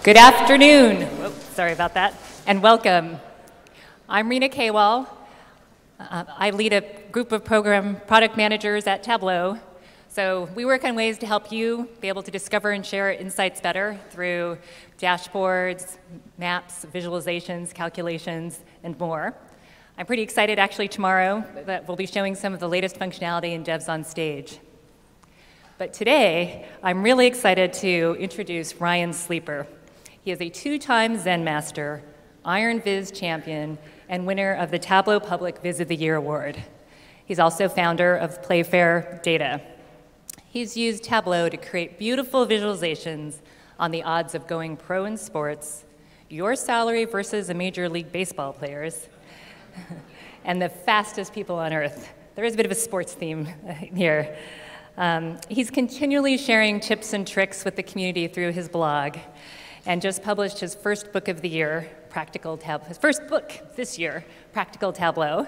Good afternoon. Sorry about that. And welcome. I'm Rena Kaywall. I lead a group of program product managers at Tableau. So we work on ways to help you be able to discover and share insights better through dashboards, maps, visualizations, calculations, and more. I'm pretty excited actually tomorrow that we'll be showing some of the latest functionality in Devs on Stage. But today, I'm really excited to introduce Ryan Sleeper. He is a two-time Zen Master, Iron Viz Champion, and winner of the Tableau Public Viz of the Year Award. He's also founder of Playfair Data. He's used Tableau to create beautiful visualizations on the odds of going pro in sports, your salary versus a Major League Baseball player's, and the fastest people on Earth. There is a bit of a sports theme here. He's continually sharing tips and tricks with the community through his blog, and just published his first book of the year, his first book this year, Practical Tableau.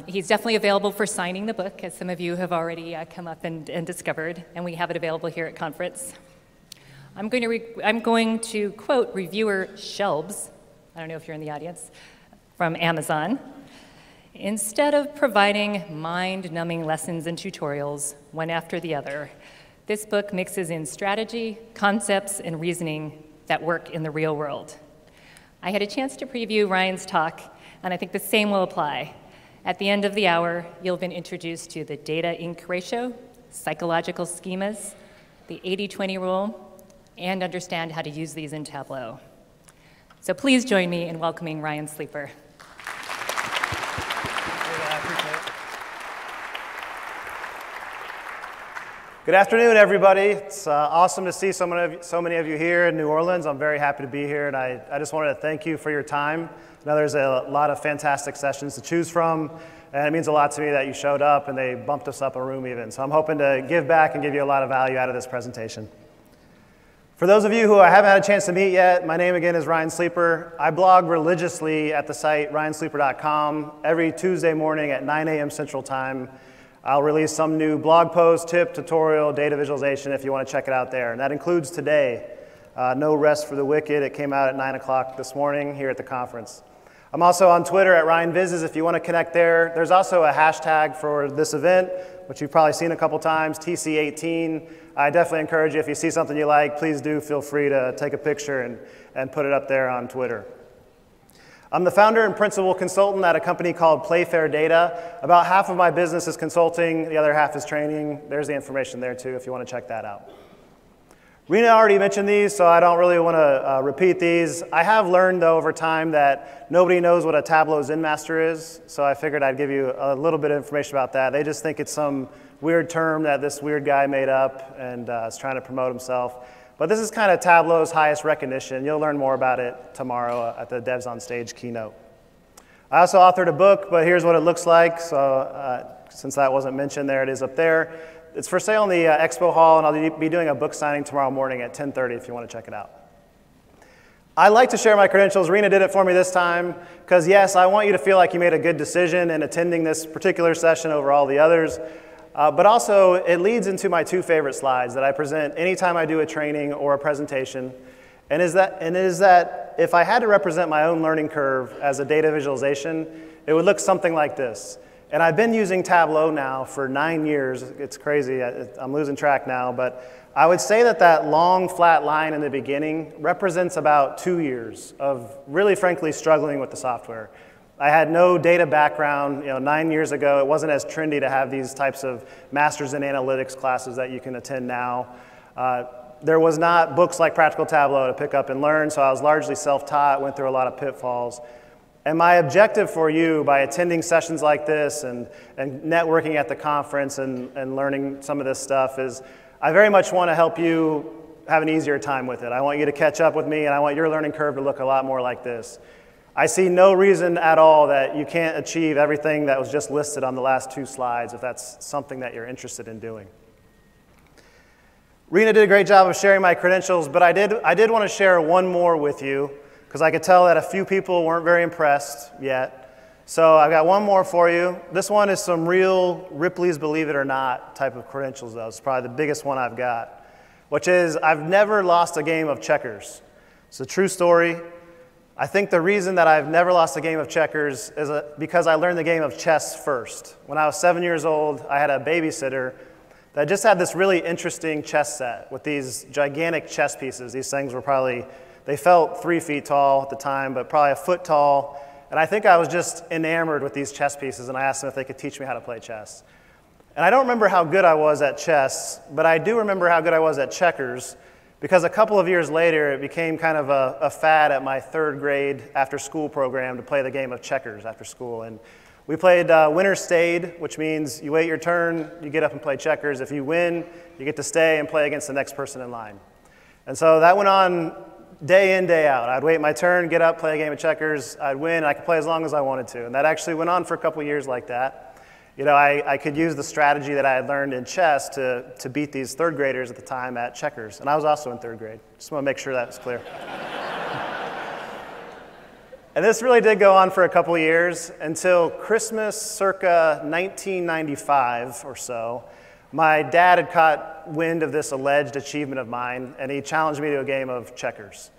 He's definitely available for signing the book, as some of you have already come up and discovered, and we have it available here at conference. I'm going to quote reviewer Shelbs, I don't know if you're in the audience, from Amazon. Instead of providing mind-numbing lessons and tutorials, one after the other, this book mixes in strategy, concepts, and reasoning that work in the real world. I had a chance to preview Ryan's talk, and I think the same will apply. At the end of the hour, you'll have been introduced to the data-ink ratio, psychological schemas, the 80-20 rule, and understand how to use these in Tableau. So please join me in welcoming Ryan Sleeper. Good afternoon, everybody. It's awesome to see so many of you here in New Orleans. I'm very happy to be here, and I just wanted to thank you for your time. I know there's a lot of fantastic sessions to choose from, and it means a lot to me that you showed up and they bumped us up a room even. So I'm hoping to give back and give you a lot of value out of this presentation. For those of you who I haven't had a chance to meet yet, my name again is Ryan Sleeper. I blog religiously at the site ryansleeper.com every Tuesday morning at 9 a.m. Central Time. I'll release some new blog post, tip, tutorial, data visualization if you want to check it out there. And that includes today, No Rest for the Wicked. It came out at 9 o'clock this morning here at the conference. I'm also on Twitter at Ryan Vizes if you want to connect there. There's also a hashtag for this event, which you've probably seen a couple times, TC18. I definitely encourage you, if you see something you like, please do feel free to take a picture and put it up there on Twitter. I'm the founder and principal consultant at a company called Playfair Data. About half of my business is consulting, the other half is training. There's the information there too if you want to check that out. Rena already mentioned these, so I don't really want to repeat these. I have learned though over time that nobody knows what a Tableau Zen Master is, so I figured I'd give you a little bit of information about that. They just think it's some weird term that this weird guy made up and is trying to promote himself. But this is kind of Tableau's highest recognition. You'll learn more about it tomorrow at the Devs on Stage keynote. I also authored a book, but here's what it looks like. So since that wasn't mentioned, there it is up there. It's for sale in the expo hall, and I'll be doing a book signing tomorrow morning at 10:30 if you want to check it out. I like to share my credentials. Rena did it for me this time, because yes, I want you to feel like you made a good decision in attending this particular session over all the others. But also, it leads into my two favorite slides that I present anytime I do a training or a presentation. And it is that if I had to represent my own learning curve as a data visualization, it would look something like this. And I've been using Tableau now for 9 years. It's crazy. I'm losing track now. But I would say that long, flat line in the beginning represents about 2 years of really, frankly, struggling with the software. I had no data background. 9 years ago, it wasn't as trendy to have these types of Masters in Analytics classes that you can attend now. There was not books like Practical Tableau to pick up and learn, so I was largely self-taught, went through a lot of pitfalls. And my objective for you by attending sessions like this and networking at the conference and learning some of this stuff is I very much want to help you have an easier time with it. I want you to catch up with me, and I want your learning curve to look a lot more like this. I see no reason at all that you can't achieve everything that was just listed on the last 2 slides if that's something that you're interested in doing. Rena did a great job of sharing my credentials, but I did want to share one more with you because I could tell that a few people weren't very impressed yet. So I've got one more for you. This one is some real Ripley's Believe It or Not type of credentials though. It's probably the biggest one I've got, which is I've never lost a game of checkers. It's a true story. I think the reason that I've never lost a game of checkers is because I learned the game of chess first. When I was 7 years old, I had a babysitter that just had this really interesting chess set with these gigantic chess pieces. These things were probably, they felt 3 feet tall at the time, but probably a foot tall. And I think I was just enamored with these chess pieces, and I asked them if they could teach me how to play chess. And I don't remember how good I was at chess, but I do remember how good I was at checkers, because a couple of years later, it became kind of a fad at my 3rd grade after-school program to play the game of checkers after school. And we played winner stayed, which means you wait your turn, you get up and play checkers. If you win, you get to stay and play against the next person in line. And so that went on day in, day out. I'd wait my turn, get up, play a game of checkers, I'd win, and I could play as long as I wanted to. And that actually went on for a couple of years like that. You know, I could use the strategy that I had learned in chess to beat these 3rd graders at the time at checkers. And I was also in 3rd grade. Just want to make sure that's clear. And this really did go on for a couple of years until Christmas circa 1995 or so. My dad had caught wind of this alleged achievement of mine, and he challenged me to a game of checkers.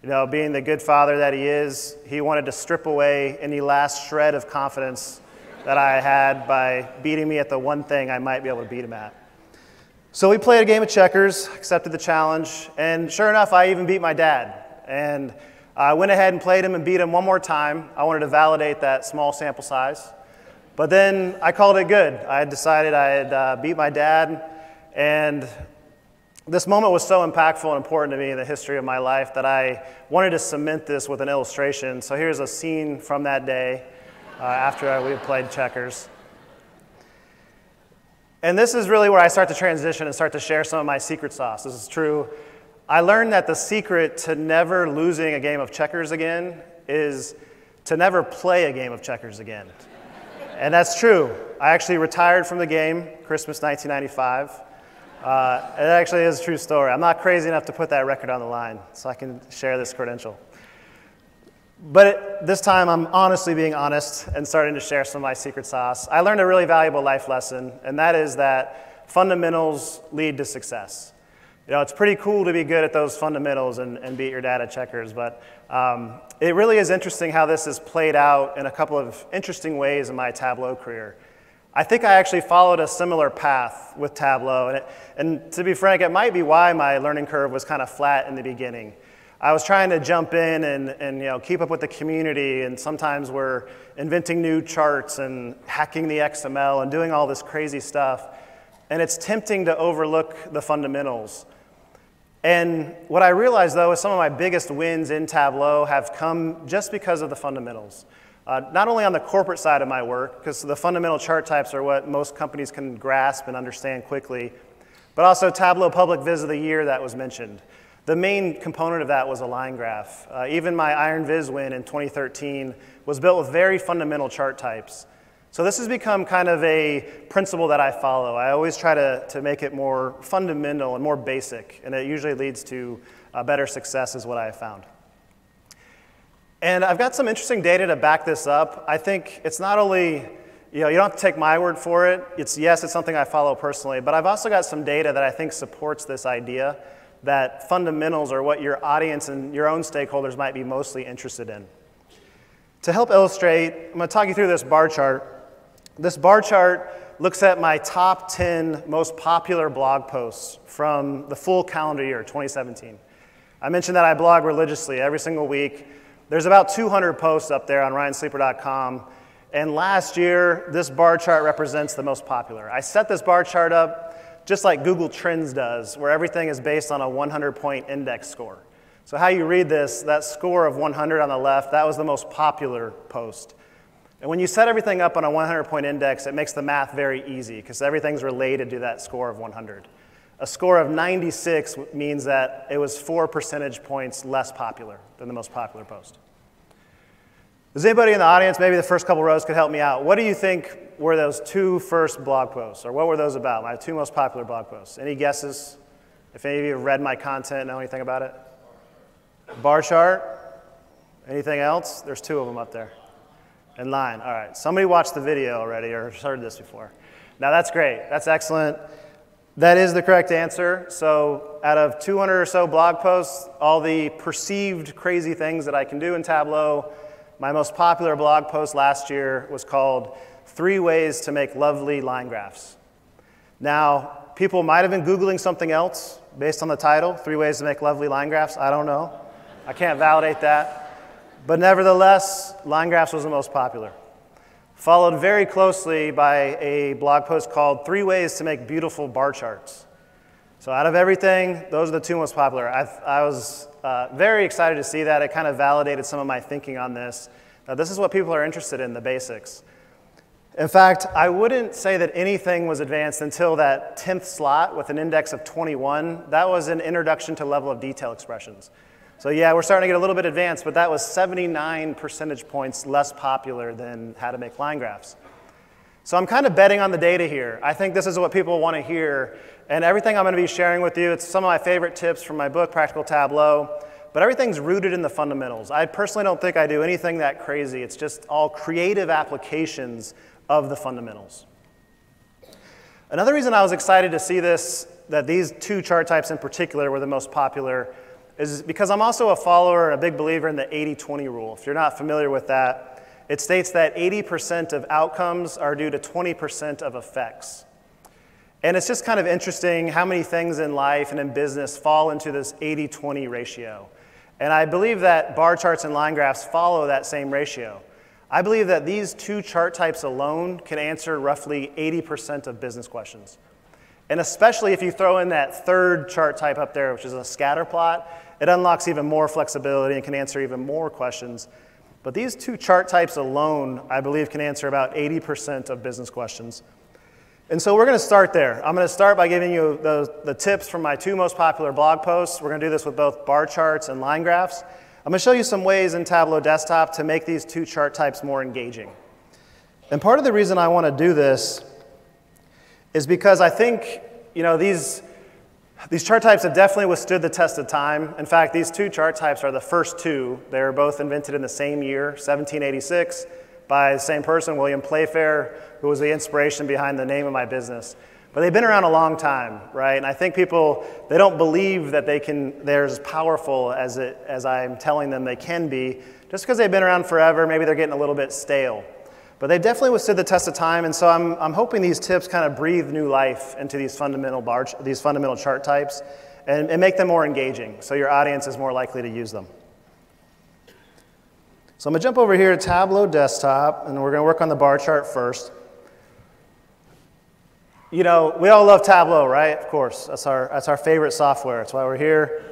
You know, being the good father that he is, he wanted to strip away any last shred of confidence that I had by beating me at the one thing I might be able to beat him at. So we played a game of checkers, accepted the challenge, and sure enough, I even beat my dad. And I went ahead and played him and beat him one more time. I wanted to validate that small sample size. But then I called it good. I had decided I had beat my dad, and this moment was so impactful and important to me in the history of my life that I wanted to cement this with an illustration. So here's a scene from that day. After we had played checkers. And this is really where I start to transition and start to share some of my secret sauce. This is true. I learned that the secret to never losing a game of checkers again is to never play a game of checkers again. And that's true. I actually retired from the game, Christmas 1995. It actually is a true story. I'm not crazy enough to put that record on the line, so I can share this credential. But this time, I'm honestly being honest and starting to share some of my secret sauce. I learned a really valuable life lesson, and that is that fundamentals lead to success. You know, it's pretty cool to be good at those fundamentals and beat your dad at checkers, but it really is interesting how this has played out in a couple of interesting ways in my Tableau career. I think I actually followed a similar path with Tableau, and to be frank, it might be why my learning curve was kind of flat in the beginning. I was trying to jump in and you know, keep up with the community, and sometimes we're inventing new charts and hacking the XML and doing all this crazy stuff. And it's tempting to overlook the fundamentals. And what I realized, though, is some of my biggest wins in Tableau have come just because of the fundamentals. Not only on the corporate side of my work, because the fundamental chart types are what most companies can grasp and understand quickly, but also Tableau Public Viz of the Year that was mentioned. The main component of that was a line graph. Even my Iron Viz win in 2013 was built with very fundamental chart types. So this has become kind of a principle that I follow. I always try to make it more fundamental and more basic, and it usually leads to better success is what I have found. And I've got some interesting data to back this up. I think it's not only, you don't have to take my word for it. Yes, it's something I follow personally, but I've also got some data that I think supports this idea that fundamentals are what your audience and your own stakeholders might be mostly interested in. To help illustrate, I'm going to talk you through this bar chart. This bar chart looks at my top 10 most popular blog posts from the full calendar year, 2017. I mentioned that I blog religiously every single week. There's about 200 posts up there on ryansleeper.com. And last year, this bar chart represents the most popular. I set this bar chart up just like Google Trends does, where everything is based on a 100-point index score. So how you read this, that score of 100 on the left, that was the most popular post. And when you set everything up on a 100-point index, it makes the math very easy, because everything's related to that score of 100. A score of 96 means that it was 4 percentage points less popular than the most popular post. Does anybody in the audience, maybe the first couple rows could help me out? What do you think were those 2 first blog posts, or what were those about, my 2 most popular blog posts? Any guesses? If any of you have read my content, know anything about it? Bar chart? Anything else? There's 2 of them up there. In line, all right. Somebody watched the video already or heard this before. Now that's great, that's excellent. That is the correct answer. So out of 200 or so blog posts, all the perceived crazy things that I can do in Tableau, my most popular blog post last year was called 3 Ways to Make Lovely Line Graphs. Now, people might have been Googling something else based on the title, 3 Ways to Make Lovely Line Graphs. I don't know. I can't validate that. But nevertheless, line graphs was the most popular. Followed very closely by a blog post called 3 Ways to Make Beautiful Bar Charts. So out of everything, those are the 2 most popular. I was very excited to see that. It kind of validated some of my thinking on this. Now, this is what people are interested in, the basics. In fact, I wouldn't say that anything was advanced until that 10th slot with an index of 21. That was an introduction to level of detail expressions. So yeah, we're starting to get a little bit advanced, but that was 79 percentage points less popular than how to make line graphs. So I'm kind of betting on the data here. I think this is what people want to hear. And everything I'm going to be sharing with you, it's some of my favorite tips from my book, Practical Tableau. But everything's rooted in the fundamentals. I personally don't think I do anything that crazy. It's just all creative applications of the fundamentals. Another reason I was excited to see this, that these 2 chart types in particular were the most popular, is because I'm also a follower and a big believer in the 80-20 rule. If you're not familiar with that, it states that 80% of outcomes are due to 20% of effects. And it's just kind of interesting how many things in life and in business fall into this 80-20 ratio. And I believe that bar charts and line graphs follow that same ratio. I believe that these 2 chart types alone can answer roughly 80% of business questions. And especially if you throw in that 3rd chart type up there, which is a scatter plot, it unlocks even more flexibility and can answer even more questions. But these 2 chart types alone, I believe, can answer about 80% of business questions. And so we're going to start there. I'm going to start by giving you the tips from my 2 most popular blog posts. We're going to do this with both bar charts and line graphs. I'm going to show you some ways in Tableau Desktop to make these 2 chart types more engaging. And part of the reason I want to do this is because I think, these chart types have definitely withstood the test of time. In fact, these 2 chart types are the first 2. They were both invented in the same year, 1786, by the same person, William Playfair, who was the inspiration behind the name of my business. But they've been around a long time, right? And I think people, they don't believe that they're as powerful as I'm telling them they can be. Just because they've been around forever, maybe they're getting a little bit stale. But they definitely withstood the test of time, and so I'm hoping these tips kind of breathe new life into these fundamental chart types and make them more engaging, so your audience is more likely to use them. So I'm going to jump over here to Tableau Desktop, and we're going to work on the bar chart first. We all love Tableau, right? Of course, that's our favorite software. That's why we're here.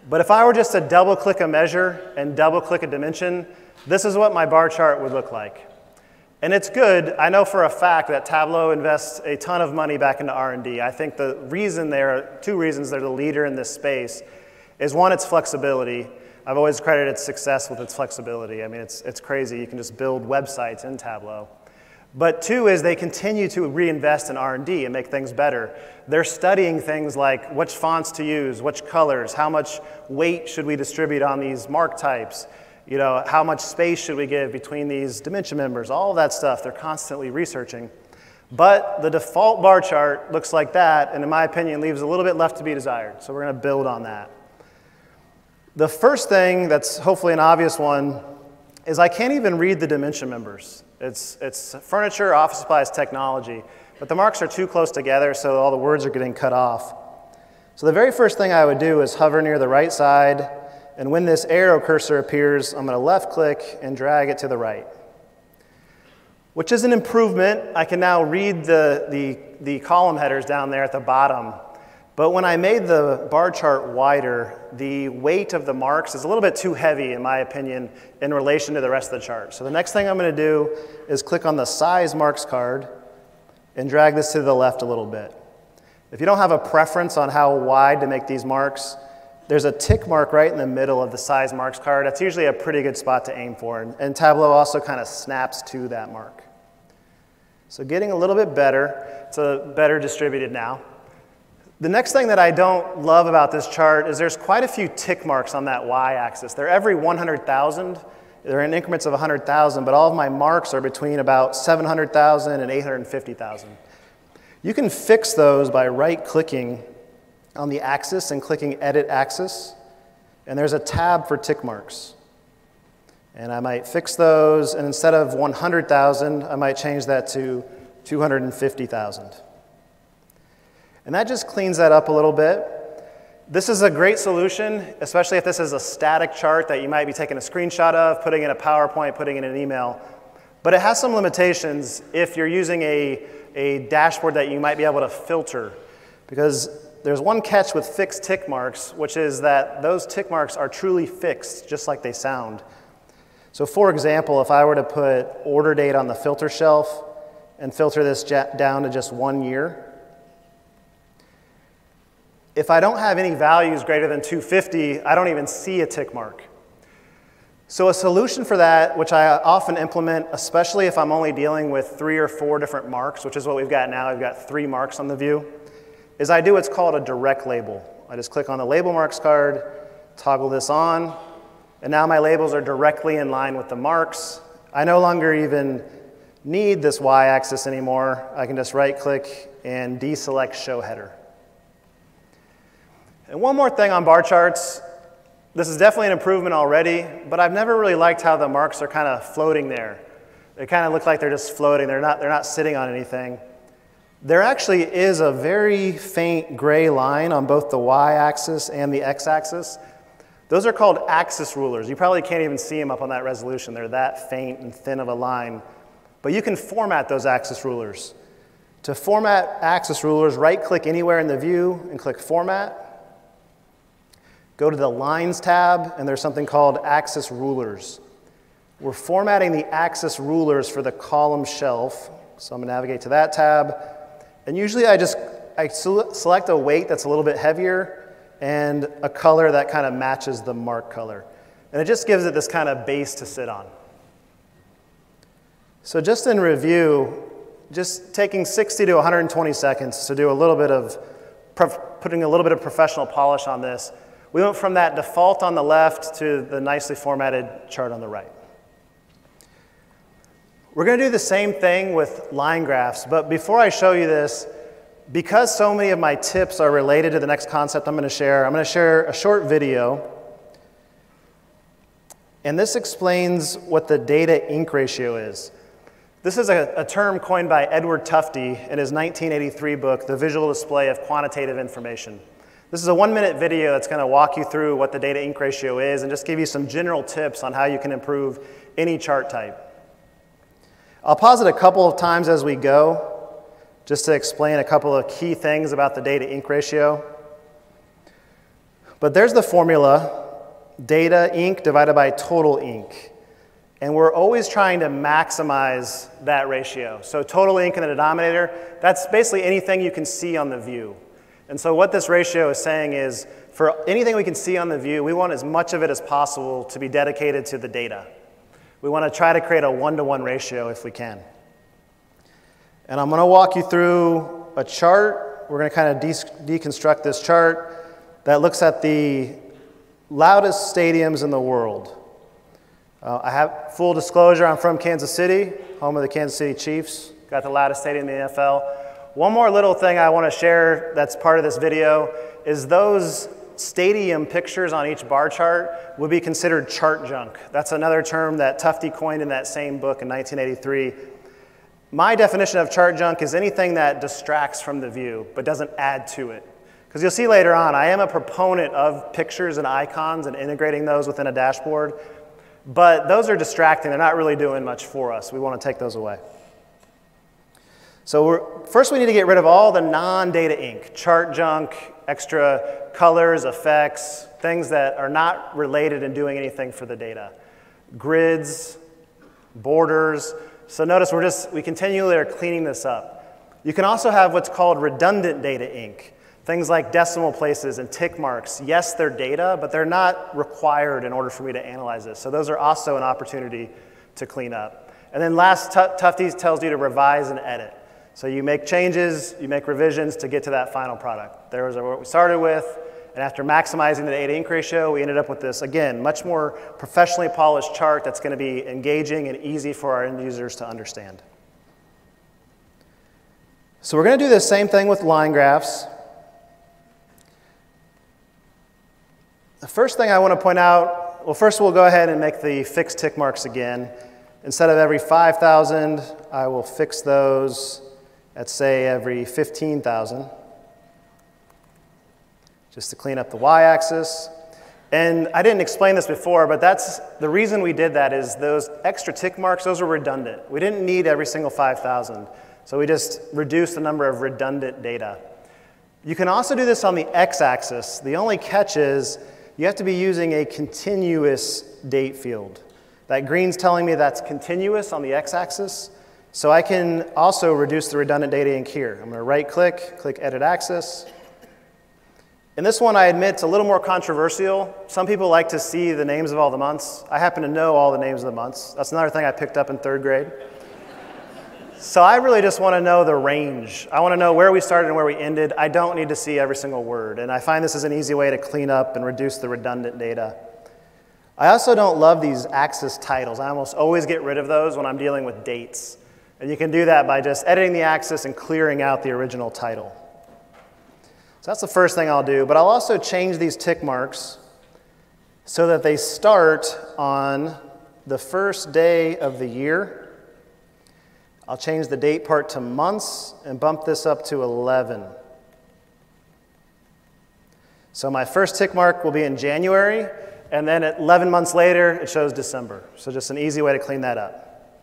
But if I were just to double-click a measure and double-click a dimension, this is what my bar chart would look like. And it's good. I know for a fact that Tableau invests a ton of money back into R&D. I think the reason 2 reasons they're the leader in this space is, 1, its flexibility. I've always credited its success with its flexibility. I mean, it's crazy. You can just build websites in Tableau. But 2 is they continue to reinvest in R&D and make things better. They're studying things like which fonts to use, which colors, how much weight should we distribute on these mark types, how much space should we give between these dimension members, all of that stuff. They're constantly researching. But the default bar chart looks like that, and in my opinion, leaves a little bit left to be desired. So we're going to build on that. The first thing that's hopefully an obvious one is I can't even read the dimension members. It's furniture, office supplies, technology, but the marks are too close together, so all the words are getting cut off. So the very first thing I would do is hover near the right side, and when this arrow cursor appears, I'm going to left-click and drag it to the right, which is an improvement. I can now read the column headers down there at the bottom. But when I made the bar chart wider, the weight of the marks is a little bit too heavy, in my opinion, in relation to the rest of the chart. So the next thing I'm going to do is click on the size marks card and drag this to the left a little bit. If you don't have a preference on how wide to make these marks, there's a tick mark right in the middle of the size marks card. That's usually a pretty good spot to aim for. And Tableau also kind of snaps to that mark. So getting a little bit better. It's better distributed now. The next thing that I don't love about this chart is there's quite a few tick marks on that y-axis. They're every 100,000. They're in increments of 100,000, but all of my marks are between about 700,000 and 850,000. You can fix those by right-clicking on the axis and clicking Edit Axis, and there's a tab for tick marks. And I might fix those, and instead of 100,000, I might change that to 250,000. And that just cleans that up a little bit. This is a great solution, especially if this is a static chart that you might be taking a screenshot of, putting in a PowerPoint, putting in an email. But it has some limitations if you're using a dashboard that you might be able to filter, because there's one catch with fixed tick marks, which is that those tick marks are truly fixed, just like they sound. So for example, if I were to put order date on the filter shelf and filter this down to just 1 year, if I don't have any values greater than 250, I don't even see a tick mark. So a solution for that, which I often implement, especially if I'm only dealing with 3 or 4 different marks, which is what we've got now, we've got 3 marks on the view, is I do what's called a direct label. I just click on the label marks card, toggle this on, and now my labels are directly in line with the marks. I no longer even need this y-axis anymore. I can just right-click and deselect Show Header. And one more thing on bar charts. This is definitely an improvement already, but I've never really liked how the marks are kind of floating there. They kind of look like they're just floating. They're not sitting on anything. There actually is a very faint gray line on both the y-axis and the x-axis. Those are called axis rulers. You probably can't even see them up on that resolution. They're that faint and thin of a line. But you can format those axis rulers. To format axis rulers, right-click anywhere in the view and click Format. Go to the Lines tab, and there's something called Axis Rulers. We're formatting the axis rulers for the column shelf. So I'm going to navigate to that tab. And usually I select a weight that's a little bit heavier and a color that kind of matches the mark color. And it just gives it this kind of base to sit on. So just in review, just taking 60 to 120 seconds to do a little bit of, putting a little bit of professional polish on this, we went from that default on the left to the nicely formatted chart on the right. We're going to do the same thing with line graphs, but before I show you this, because so many of my tips are related to the next concept I'm going to share a short video. And this explains what the data ink ratio is. This is a term coined by Edward Tufte in his 1983 book, The Visual Display of Quantitative Information. This is a 1-minute video that's going to walk you through what the data ink ratio is and just give you some general tips on how you can improve any chart type. I'll pause it a couple of times as we go, just to explain a couple of key things about the data ink ratio. But there's the formula, data ink divided by total ink. And we're always trying to maximize that ratio. So total ink in the denominator, that's basically anything you can see on the view. And so what this ratio is saying is, for anything we can see on the view, we want as much of it as possible to be dedicated to the data. We want to try to create a 1-to-1 ratio if we can. And I'm going to walk you through a chart. We're going to kind of deconstruct this chart that looks at the loudest stadiums in the world. I have full disclosure, I'm from Kansas City, home of the Kansas City Chiefs. Got the loudest stadium in the NFL. One more little thing I want to share that's part of this video is those stadium pictures on each bar chart would be considered chart junk. That's another term that Tufte coined in that same book in 1983. My definition of chart junk is anything that distracts from the view but doesn't add to it. Because you'll see later on, I am a proponent of pictures and icons and integrating those within a dashboard, but those are distracting. They're not really doing much for us. We want to take those away. So first we need to get rid of all the non-data ink, chart junk, extra colors, effects, things that are not related and doing anything for the data. Grids, borders. So notice we continually are cleaning this up. You can also have what's called redundant data ink. Things like decimal places and tick marks. Yes, they're data, but they're not required in order for me to analyze this. So those are also an opportunity to clean up. And then last, Tufte tells you to revise and edit. So you make changes, you make revisions to get to that final product. There was what we started with, and after maximizing the data ink ratio, we ended up with this, again, much more professionally polished chart that's going to be engaging and easy for our end users to understand. So we're going to do the same thing with line graphs. The first thing I want to point out, well, first we'll go ahead and make the fixed tick marks again. Instead of every 5,000, I will fix those at, say, every 15,000, just to clean up the y-axis. And I didn't explain this before, but that's the reason we did that is those extra tick marks, those are redundant. We didn't need every single 5,000, so we just reduced the number of redundant data. You can also do this on the x-axis. The only catch is you have to be using a continuous date field. That green's telling me that's continuous on the x-axis, so I can also reduce the redundant data ink here. I'm going to right-click, click Edit Axis. And this one, I admit, it's a little more controversial. Some people like to see the names of all the months. I happen to know all the names of the months. That's another thing I picked up in 3rd grade. So I really just want to know the range. I want to know where we started and where we ended. I don't need to see every single word. And I find this is an easy way to clean up and reduce the redundant data. I also don't love these axis titles. I almost always get rid of those when I'm dealing with dates. And you can do that by just editing the axis and clearing out the original title. So that's the first thing I'll do. But I'll also change these tick marks so that they start on the first day of the year. I'll change the date part to months and bump this up to 11. So my first tick mark will be in January, and then 11 months later, it shows December. So just an easy way to clean that up.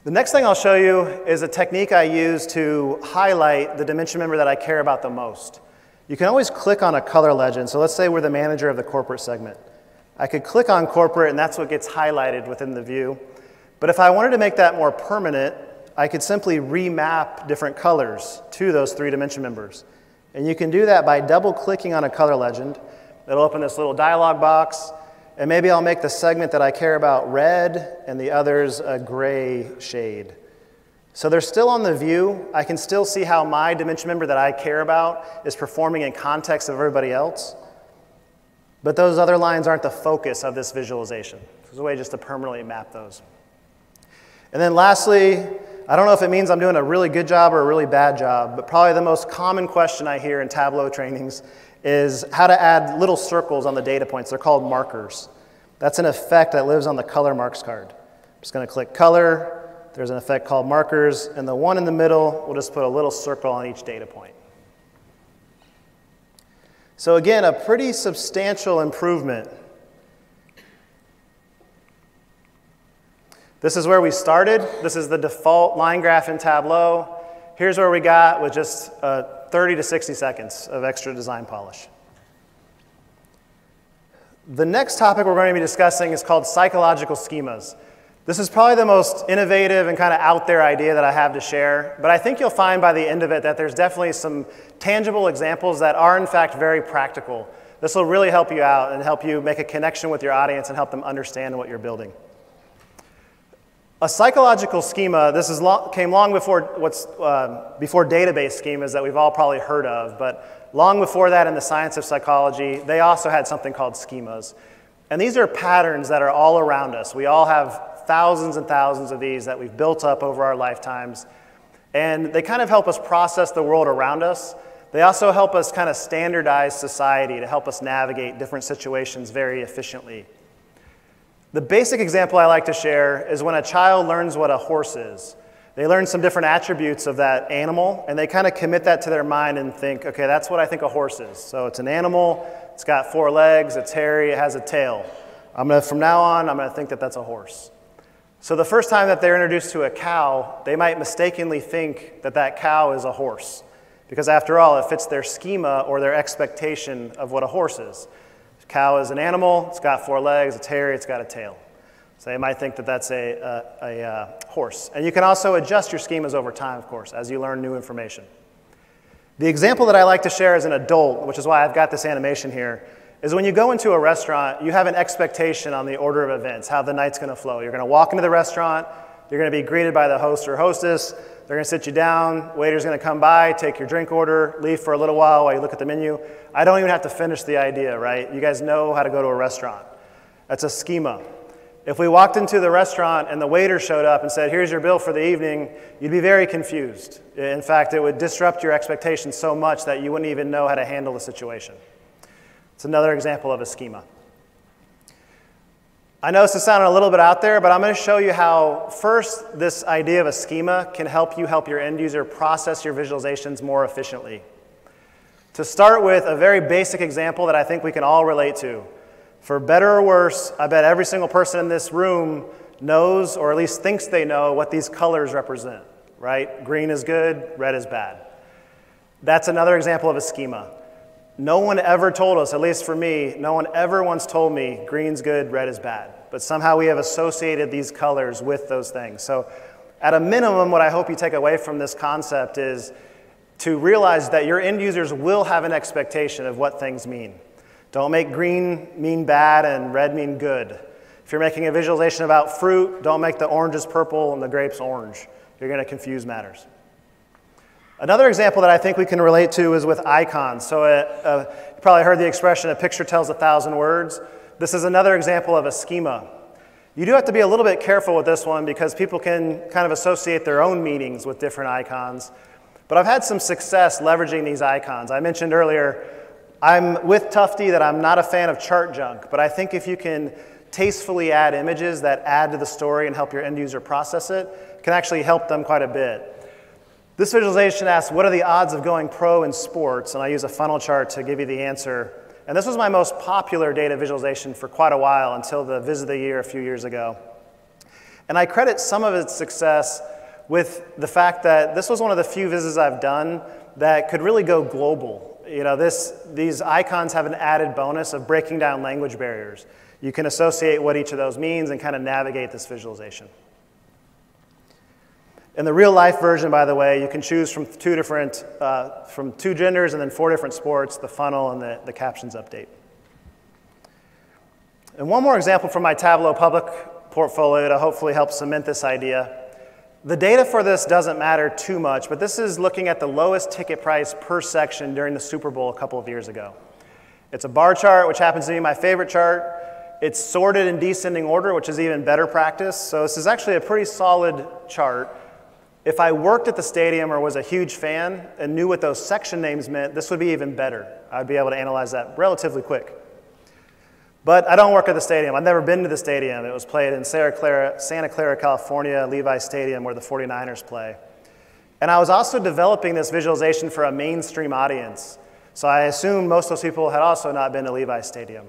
The next thing I'll show you is a technique I use to highlight the dimension member that I care about the most. You can always click on a color legend. So let's say we're the manager of the corporate segment. I could click on corporate, and that's what gets highlighted within the view. But if I wanted to make that more permanent, I could simply remap different colors to those 3 dimension members. And you can do that by double-clicking on a color legend. It'll open this little dialog box, and maybe I'll make the segment that I care about red and the others a gray shade. So they're still on the view. I can still see how my dimension member that I care about is performing in context of everybody else. But those other lines aren't the focus of this visualization. There's a way just to permanently map those. And then lastly, I don't know if it means I'm doing a really good job or a really bad job, but probably the most common question I hear in Tableau trainings is how to add little circles on the data points. They're called markers. That's an effect that lives on the color marks card. I'm just going to click color. There's an effect called markers, and the one in the middle, we'll just put a little circle on each data point. So again, a pretty substantial improvement. This is where we started. This is the default line graph in Tableau. Here's where we got with just 30 to 60 seconds of extra design polish. The next topic we're going to be discussing is called psychological schemas. This is probably the most innovative and kind of out there idea that I have to share, but I think you'll find by the end of it that there's definitely some tangible examples that are in fact very practical. This will really help you out and help you make a connection with your audience and help them understand what you're building. A psychological schema, this came long before before database schemas that we've all probably heard of, but long before that in the science of psychology, they also had something called schemas. And these are patterns that are all around us. We all have thousands and thousands of these that we've built up over our lifetimes. And they kind of help us process the world around us. They also help us kind of standardize society to help us navigate different situations very efficiently. The basic example I like to share is when a child learns what a horse is. They learn some different attributes of that animal, and they kind of commit that to their mind and think, okay, that's what I think a horse is. So it's an animal, it's got 4 legs, it's hairy, it has a tail. From now on, I'm going to think that that's a horse. So the first time that they're introduced to a cow, they might mistakenly think that that cow is a horse, because after all, it fits their schema or their expectation of what a horse is. Cow is an animal, it's got 4 legs, it's hairy, it's got a tail. So they might think that that's a horse. And you can also adjust your schemas over time, of course, as you learn new information. The example that I like to share as an adult, which is why I've got this animation here, is when you go into a restaurant, you have an expectation on the order of events, how the night's going to flow. You're going to walk into the restaurant, you're going to be greeted by the host or hostess, they're going to sit you down, waiter's going to come by, take your drink order, leave for a little while you look at the menu. I don't even have to finish the idea, right? You guys know how to go to a restaurant. That's a schema. If we walked into the restaurant and the waiter showed up and said, here's your bill for the evening, you'd be very confused. In fact, it would disrupt your expectations so much that you wouldn't even know how to handle the situation. It's another example of a schema. I know this is sounding a little bit out there, but I'm going to show you how, first, this idea of a schema can help you help your end user process your visualizations more efficiently. To start with, a very basic example that I think we can all relate to. For better or worse, I bet every single person in this room knows, or at least thinks they know, what these colors represent, right? Green is good, red is bad. That's another example of a schema. No one ever told us, at least for me, no one ever once told me green's good, red is bad. But somehow we have associated these colors with those things. So at a minimum, what I hope you take away from this concept is to realize that your end users will have an expectation of what things mean. Don't make green mean bad and red mean good. If you're making a visualization about fruit, don't make the oranges purple and the grapes orange. You're going to confuse matters. Another example that I think we can relate to is with icons. So you probably heard the expression, a picture tells 1,000 words. This is another example of a schema. You do have to be a little bit careful with this one because people can kind of associate their own meanings with different icons. But I've had some success leveraging these icons. I mentioned earlier, I'm with Tufty that I'm not a fan of chart junk, but I think if you can tastefully add images that add to the story and help your end user process it, it can actually help them quite a bit. This visualization asks, what are the odds of going pro in sports? And I use a funnel chart to give you the answer. And this was my most popular data visualization for quite a while until the Viz of the Year a few years ago. And I credit some of its success with the fact that this was one of the few Vizes I've done that could really go global. You know, these icons have an added bonus of breaking down language barriers. You can associate what each of those means and kind of navigate this visualization. In the real life version, by the way, you can choose from from two genders and then 4 different sports, the funnel and the captions update. And one more example from my Tableau Public portfolio to hopefully help cement this idea. The data for this doesn't matter too much, but this is looking at the lowest ticket price per section during the Super Bowl a couple of years ago. It's a bar chart, which happens to be my favorite chart. It's sorted in descending order, which is even better practice. So this is actually a pretty solid chart. If I worked at the stadium or was a huge fan and knew what those section names meant, this would be even better. I'd be able to analyze that relatively quick. But I don't work at the stadium. I've never been to the stadium. It was played in Santa Clara, California, Levi Stadium, where the 49ers play. And I was also developing this visualization for a mainstream audience. So I assume most of those people had also not been to Levi Stadium.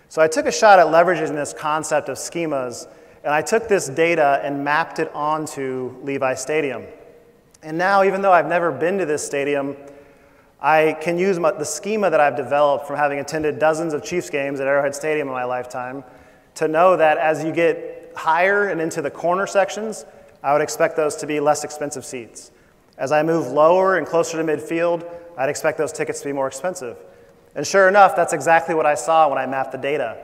So I took a shot at leveraging this concept of schemas, and I took this data and mapped it onto Levi Stadium. And now, even though I've never been to this stadium, I can use the schema that I've developed from having attended dozens of Chiefs games at Arrowhead Stadium in my lifetime to know that as you get higher and into the corner sections, I would expect those to be less expensive seats. As I move lower and closer to midfield, I'd expect those tickets to be more expensive. And sure enough, that's exactly what I saw when I mapped the data.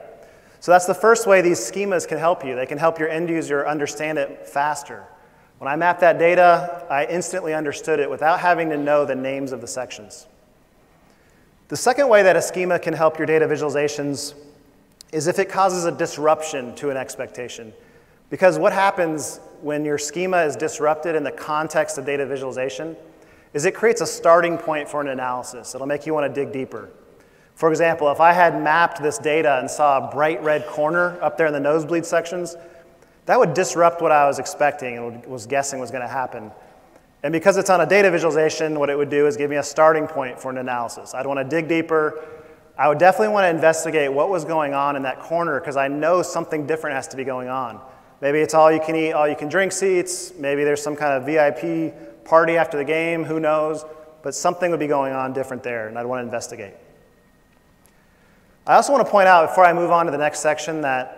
So that's the first way these schemas can help you. They can help your end user understand it faster. When I mapped that data, I instantly understood it without having to know the names of the sections. The second way that a schema can help your data visualizations is if it causes a disruption to an expectation. Because what happens when your schema is disrupted in the context of data visualization is it creates a starting point for an analysis. It'll make you want to dig deeper. For example, if I had mapped this data and saw a bright red corner up there in the nosebleed sections, that would disrupt what I was expecting and was guessing was going to happen. And because it's on a data visualization, what it would do is give me a starting point for an analysis. I'd want to dig deeper. I would definitely want to investigate what was going on in that corner because I know something different has to be going on. Maybe it's all you can eat, all you can drink seats. Maybe there's some kind of VIP party after the game, who knows. But something would be going on different there, and I'd want to investigate. I also want to point out before I move on to the next section that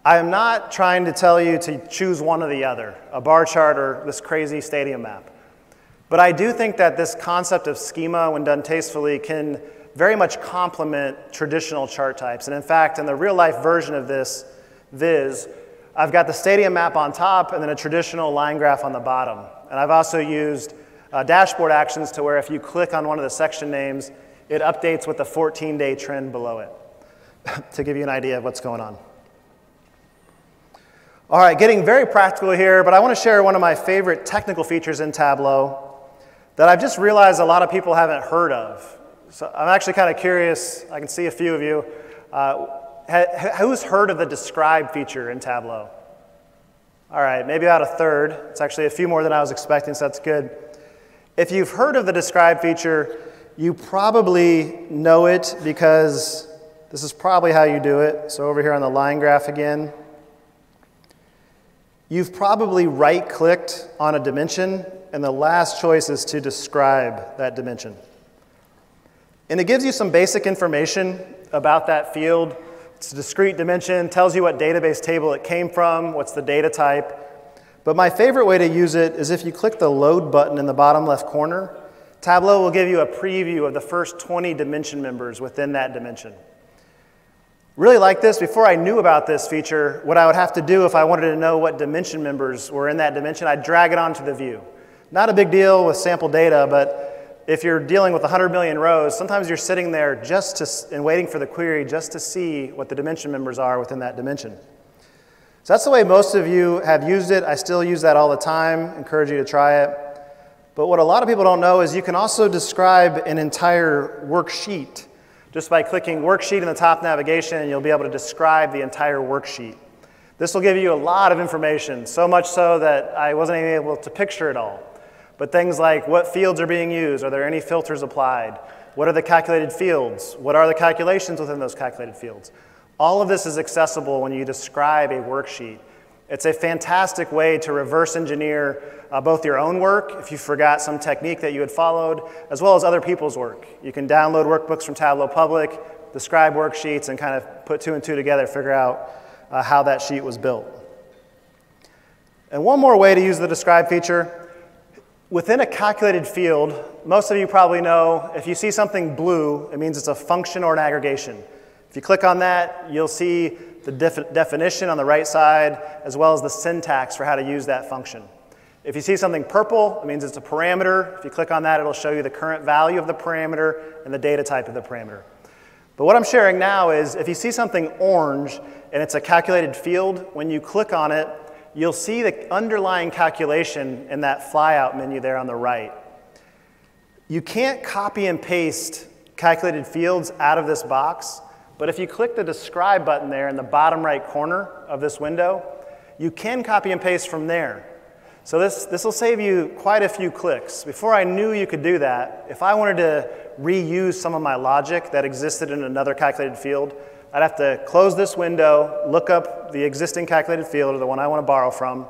I am not trying to tell you to choose one or the other, a bar chart or this crazy stadium map. But I do think that this concept of schema, when done tastefully, can very much complement traditional chart types. And in fact, in the real-life version of this Viz, I've got the stadium map on top and then a traditional line graph on the bottom. And I've also used dashboard actions to where if you click on one of the section names, it updates with the 14-day trend below it to give you an idea of what's going on. All right, getting very practical here, but I want to share one of my favorite technical features in Tableau that I've just realized a lot of people haven't heard of. So I'm actually kind of curious, I can see a few of you. Who's heard of the describe feature in Tableau? All right, maybe about a third. It's actually a few more than I was expecting, so that's good. If you've heard of the describe feature, you probably know it because this is probably how you do it. So over here on the line graph again, you've probably right-clicked on a dimension, and the last choice is to describe that dimension. And it gives you some basic information about that field. It's a discrete dimension, tells you what database table it came from, what's the data type. But my favorite way to use it is if you click the load button in the bottom left corner, Tableau will give you a preview of the first 20 dimension members within that dimension. Really like this. Before I knew about this feature, what I would have to do if I wanted to know what dimension members were in that dimension, I'd drag it onto the view. Not a big deal with sample data, but if you're dealing with 100 million rows, sometimes you're sitting there and waiting for the query just to see what the dimension members are within that dimension. So that's the way most of you have used it. I still use that all the time. Encourage you to try it. But what a lot of people don't know is you can also describe an entire worksheet. Just by clicking worksheet in the top navigation, you'll be able to describe the entire worksheet. This will give you a lot of information, so much so that I wasn't even able to picture it all. But things like what fields are being used, are there any filters applied? What are the calculated fields? What are the calculations within those calculated fields? All of this is accessible when you describe a worksheet. It's a fantastic way to reverse engineer both your own work, if you forgot some technique that you had followed, as well as other people's work. You can download workbooks from Tableau Public, describe worksheets, and kind of put two and two together, figure out how that sheet was built. And one more way to use the describe feature. Within a calculated field, most of you probably know if you see something blue, it means it's a function or an aggregation. If you click on that, you'll see the definition on the right side, as well as the syntax for how to use that function. If you see something purple, it means it's a parameter. If you click on that, it'll show you the current value of the parameter and the data type of the parameter. But what I'm sharing now is if you see something orange and it's a calculated field, when you click on it, you'll see the underlying calculation in that flyout menu there on the right. You can't copy and paste calculated fields out of this box, but if you click the describe button there in the bottom right corner of this window, you can copy and paste from there. So this will save you quite a few clicks. Before I knew you could do that, if I wanted to reuse some of my logic that existed in another calculated field, I'd have to close this window, look up the existing calculated field or the one I want to borrow from,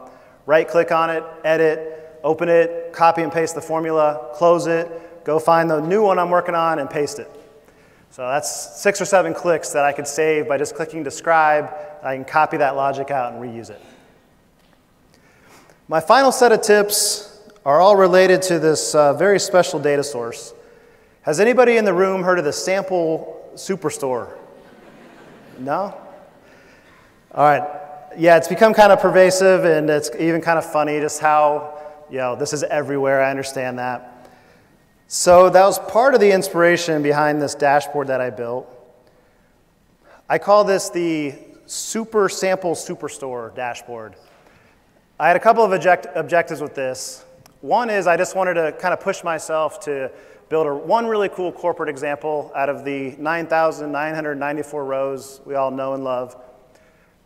right-click on it, edit, open it, copy and paste the formula, close it, go find the new one I'm working on and paste it. So that's 6 or 7 clicks that I could save by just clicking describe. I can copy that logic out and reuse it. My final set of tips are all related to this very special data source. Has anybody in the room heard of the sample superstore? No? All right. Yeah, it's become kind of pervasive, and it's even kind of funny just how, this is everywhere. I understand that. So that was part of the inspiration behind this dashboard that I built. I call this the Super Sample Superstore dashboard. I had a couple of objectives with this. One is I just wanted to kind of push myself to build one really cool corporate example out of the 9,994 rows we all know and love.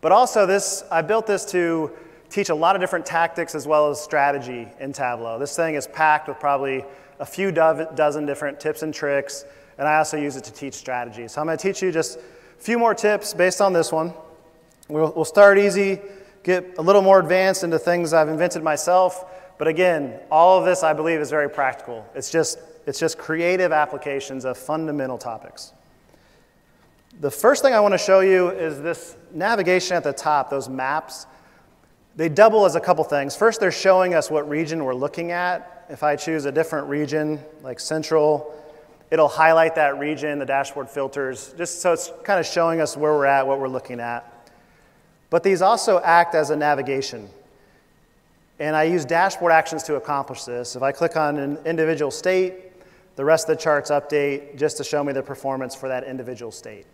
But also I built this to teach a lot of different tactics as well as strategy in Tableau. This thing is packed with probably a few dozen different tips and tricks, and I also use it to teach strategy. So I'm going to teach you just a few more tips based on this one. We'll start easy, get a little more advanced into things I've invented myself, but again, all of this I believe is very practical. It's just creative applications of fundamental topics. The first thing I want to show you is this navigation at the top, those maps. They double as a couple things. First, they're showing us what region we're looking at. If I choose a different region, like Central, it'll highlight that region, the dashboard filters, just so it's kind of showing us where we're at, what we're looking at. But these also act as a navigation. And I use dashboard actions to accomplish this. If I click on an individual state, the rest of the charts update just to show me the performance for that individual state.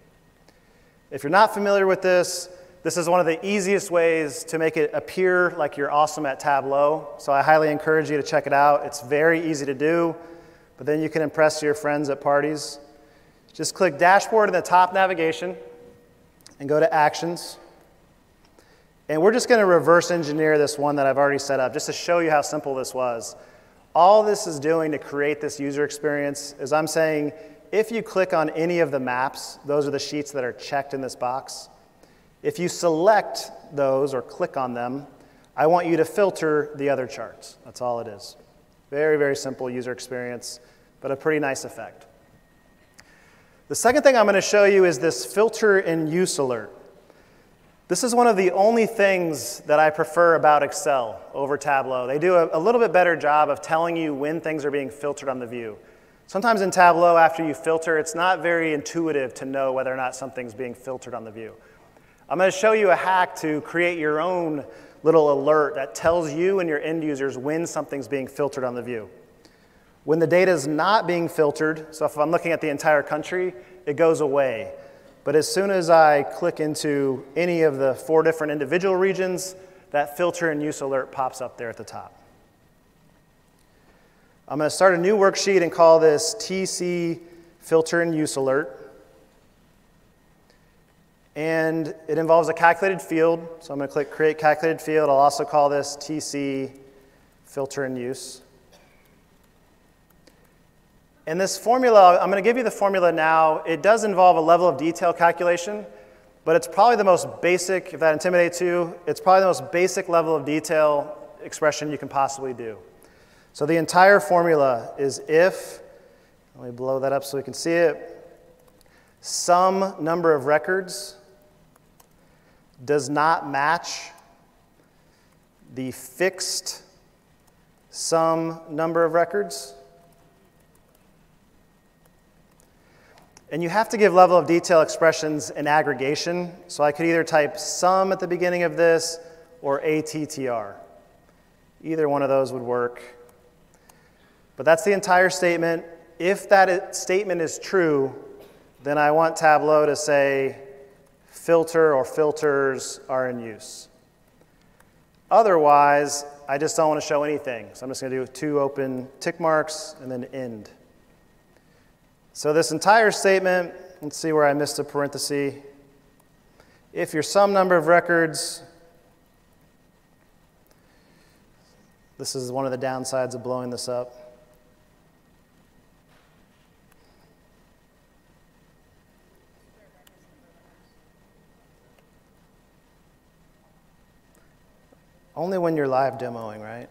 If you're not familiar with this, This is one of the easiest ways to make it appear like you're awesome at Tableau, so I highly encourage you to check it out. It's very easy to do, but then you can impress your friends at parties. Just click Dashboard in the top navigation and go to Actions. And we're just going to reverse engineer this one that I've already set up just to show you how simple this was. All this is doing to create this user experience is I'm saying if you click on any of the maps, those are the sheets that are checked in this box. If you select those or click on them, I want you to filter the other charts. That's all it is. Very, very simple user experience, but a pretty nice effect. The second thing I'm going to show you is this filter in use alert. This is one of the only things that I prefer about Excel over Tableau. They do a little bit better job of telling you when things are being filtered on the view. Sometimes in Tableau, after you filter, it's not very intuitive to know whether or not something's being filtered on the view. I'm going to show you a hack to create your own little alert that tells you and your end users when something's being filtered on the view. When the data is not being filtered, so if I'm looking at the entire country, it goes away. But as soon as I click into any of the 4 different individual regions, that filter and use alert pops up there at the top. I'm going to start a new worksheet and call this TC filter and use alert. And it involves a calculated field, so I'm going to click Create Calculated Field. I'll also call this TC filter and use. And this formula, I'm going to give you the formula now. It does involve a level of detail calculation, but it's probably the most basic, if that intimidates you, it's probably the most basic level of detail expression you can possibly do. So the entire formula is if, let me blow that up so we can see it, some number of records does not match the fixed sum number of records. And you have to give level of detail expressions in aggregation. So I could either type sum at the beginning of this or ATTR. Either one of those would work. But that's the entire statement. If that statement is true, then I want Tableau to say filter or filters are in use. Otherwise, I just don't want to show anything. So I'm just going to do 2 open tick marks and then end. So this entire statement, let's see where I missed a parenthesis. If your sum number of records, this is one of the downsides of blowing this up. Only when you're live demoing, right?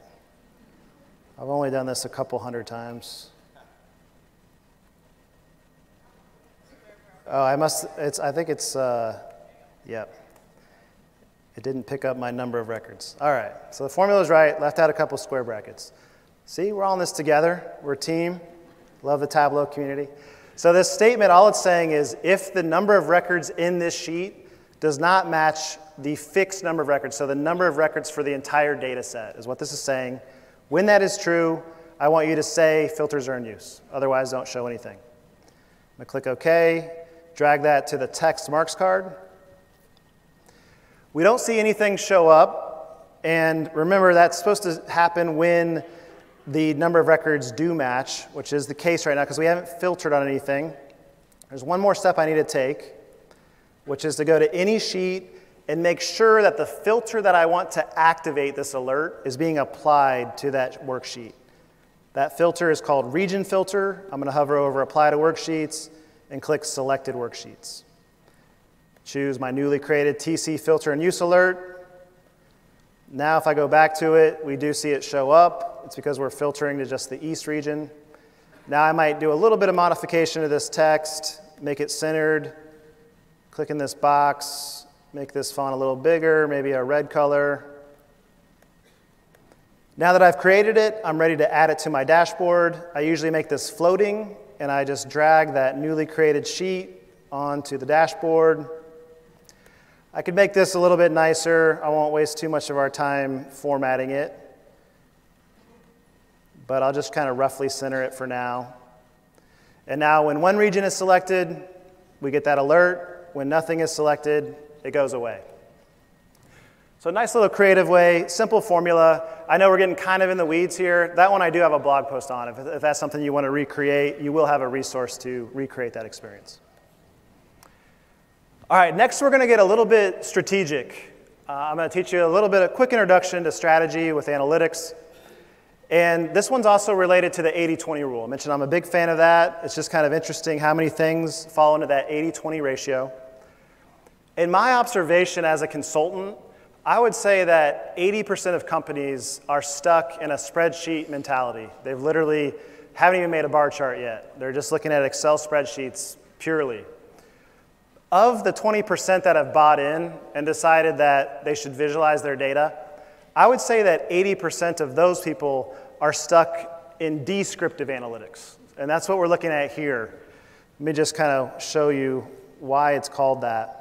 I've only done this a couple hundred times. Oh, I think it's, yep. It didn't pick up my number of records. All right, so the formula's right, left out a couple square brackets. See, we're all in this together. We're a team. Love the Tableau community. So this statement, all it's saying is if the number of records in this sheet does not match the fixed number of records, so the number of records for the entire data set is what this is saying. When that is true, I want you to say filters are in use. Otherwise, don't show anything. I'm going to click OK. Drag that to the text marks card. We don't see anything show up, and remember that's supposed to happen when the number of records do match, which is the case right now because we haven't filtered on anything. There's one more step I need to take, which is to go to any sheet and make sure that the filter that I want to activate this alert is being applied to that worksheet. That filter is called Region Filter. I'm going to hover over Apply to Worksheets and click Selected Worksheets. Choose my newly created TC Filter and Use Alert. Now if I go back to it, we do see it show up. It's because we're filtering to just the East region. Now I might do a little bit of modification to this text, make it centered, click in this box, make this font a little bigger, maybe a red color. Now that I've created it, I'm ready to add it to my dashboard. I usually make this floating, and I just drag that newly created sheet onto the dashboard. I could make this a little bit nicer. I won't waste too much of our time formatting it, but I'll just kind of roughly center it for now. And now when one region is selected, we get that alert. When nothing is selected, it goes away. So nice little creative way, simple formula. I know we're getting kind of in the weeds here. That one I do have a blog post on. If that's something you want to recreate, you will have a resource to recreate that experience. All right, next we're going to get a little bit strategic. I'm going to teach you a little bit of quick introduction to strategy with analytics. And this one's also related to the 80-20 rule. I mentioned I'm a big fan of that. It's just kind of interesting how many things fall into that 80-20 ratio. In my observation as a consultant, I would say that 80% of companies are stuck in a spreadsheet mentality. They've literally haven't even made a bar chart yet. They're just looking at Excel spreadsheets purely. Of the 20% that have bought in and decided that they should visualize their data, I would say that 80% of those people are stuck in descriptive analytics. And that's what we're looking at here. Let me just kind of show you why it's called that.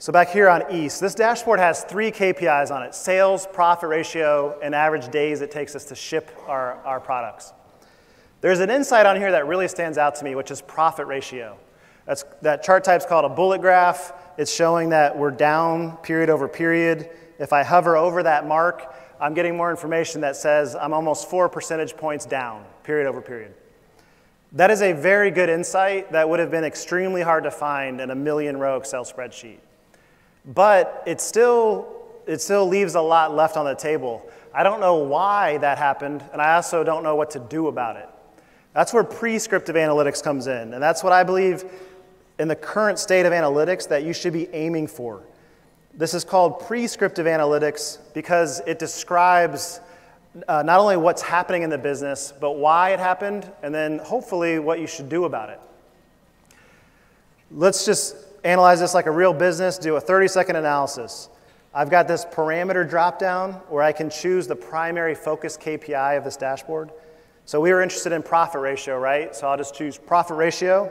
So back here on East, this dashboard has 3 KPIs on it: sales, profit ratio, and average days it takes us to ship our products. There's an insight on here that really stands out to me, which is profit ratio. That chart type's called a bullet graph. It's showing that we're down period over period. If I hover over that mark, I'm getting more information that says I'm almost 4 percentage points down, period over period. That is a very good insight that would have been extremely hard to find in a million-row Excel spreadsheet. But it still leaves a lot left on the table. I don't know why that happened, and I also don't know what to do about it. That's where prescriptive analytics comes in, and that's what I believe in the current state of analytics that you should be aiming for. This is called prescriptive analytics because it describes not only what's happening in the business, but why it happened, and then hopefully what you should do about it. Let's just analyze this like a real business, do a 30-second analysis. I've got this parameter dropdown where I can choose the primary focus KPI of this dashboard. So we were interested in profit ratio, right? So I'll just choose profit ratio.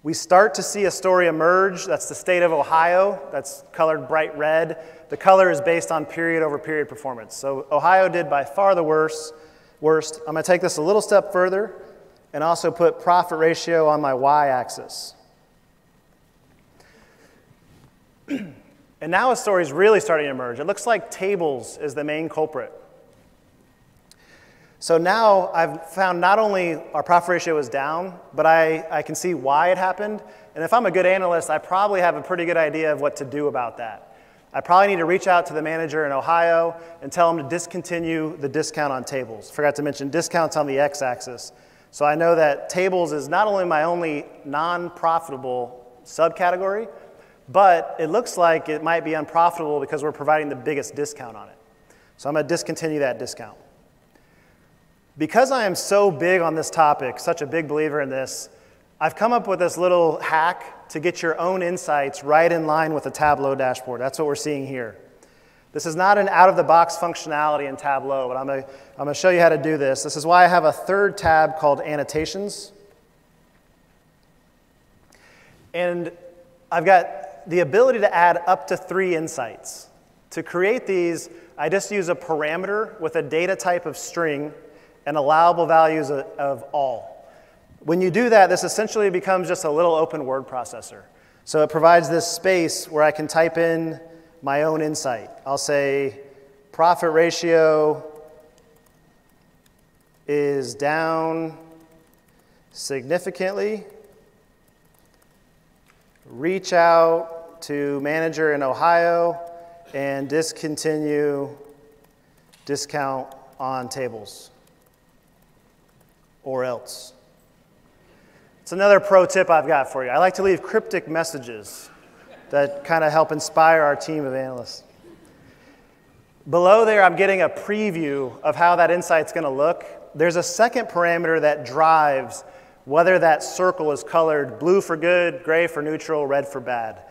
We start to see a story emerge. That's the state of Ohio. That's colored bright red. The color is based on period over period performance. So Ohio did by far the worst. I'm going to take this a little step further and also put profit ratio on my y-axis. And now a story is really starting to emerge. It looks like tables is the main culprit. So now I've found not only our profit ratio is down, but I can see why it happened. And if I'm a good analyst, I probably have a pretty good idea of what to do about that. I probably need to reach out to the manager in Ohio and tell him to discontinue the discount on tables. Forgot to mention discounts on the x-axis. So I know that tables is not only my only non-profitable subcategory, but it looks like it might be unprofitable because we're providing the biggest discount on it. So I'm going to discontinue that discount. Because I am so big on this topic, such a big believer in this, I've come up with this little hack to get your own insights right in line with the Tableau dashboard. That's what we're seeing here. This is not an out-of-the-box functionality in Tableau, but I'm going to show you how to do this. This is why I have a third tab called Annotations. And I've got the ability to add up to 3 insights. To create these, I just use a parameter with a data type of string and allowable values of all. When you do that, this essentially becomes just a little open word processor. So it provides this space where I can type in my own insight. I'll say profit ratio is down significantly. Reach out to manager in Ohio and discontinue discount on tables. Or else. It's another pro tip I've got for you. I like to leave cryptic messages that kind of help inspire our team of analysts. Below there, I'm getting a preview of how that insight's going to look. There's a second parameter that drives whether that circle is colored blue for good, gray for neutral, red for bad.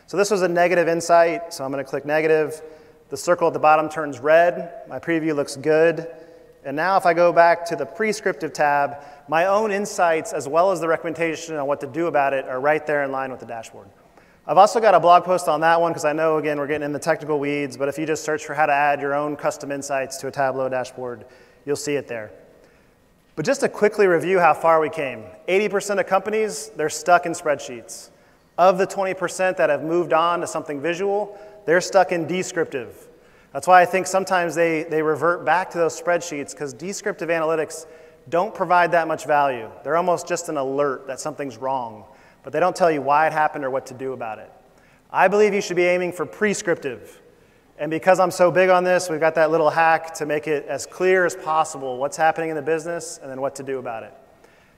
So this was a negative insight, so I'm going to click negative. The circle at the bottom turns red. My preview looks good. And now if I go back to the prescriptive tab, my own insights as well as the recommendation on what to do about it are right there in line with the dashboard. I've also got a blog post on that one because I know, again, we're getting in the technical weeds, but if you just search for how to add your own custom insights to a Tableau dashboard, you'll see it there. But just to quickly review how far we came, 80% of companies, they're stuck in spreadsheets. Of the 20% that have moved on to something visual, they're stuck in descriptive. That's why I think sometimes they revert back to those spreadsheets, because descriptive analytics don't provide that much value. They're almost just an alert that something's wrong, but they don't tell you why it happened or what to do about it. I believe you should be aiming for prescriptive. And because I'm so big on this, we've got that little hack to make it as clear as possible what's happening in the business and then what to do about it.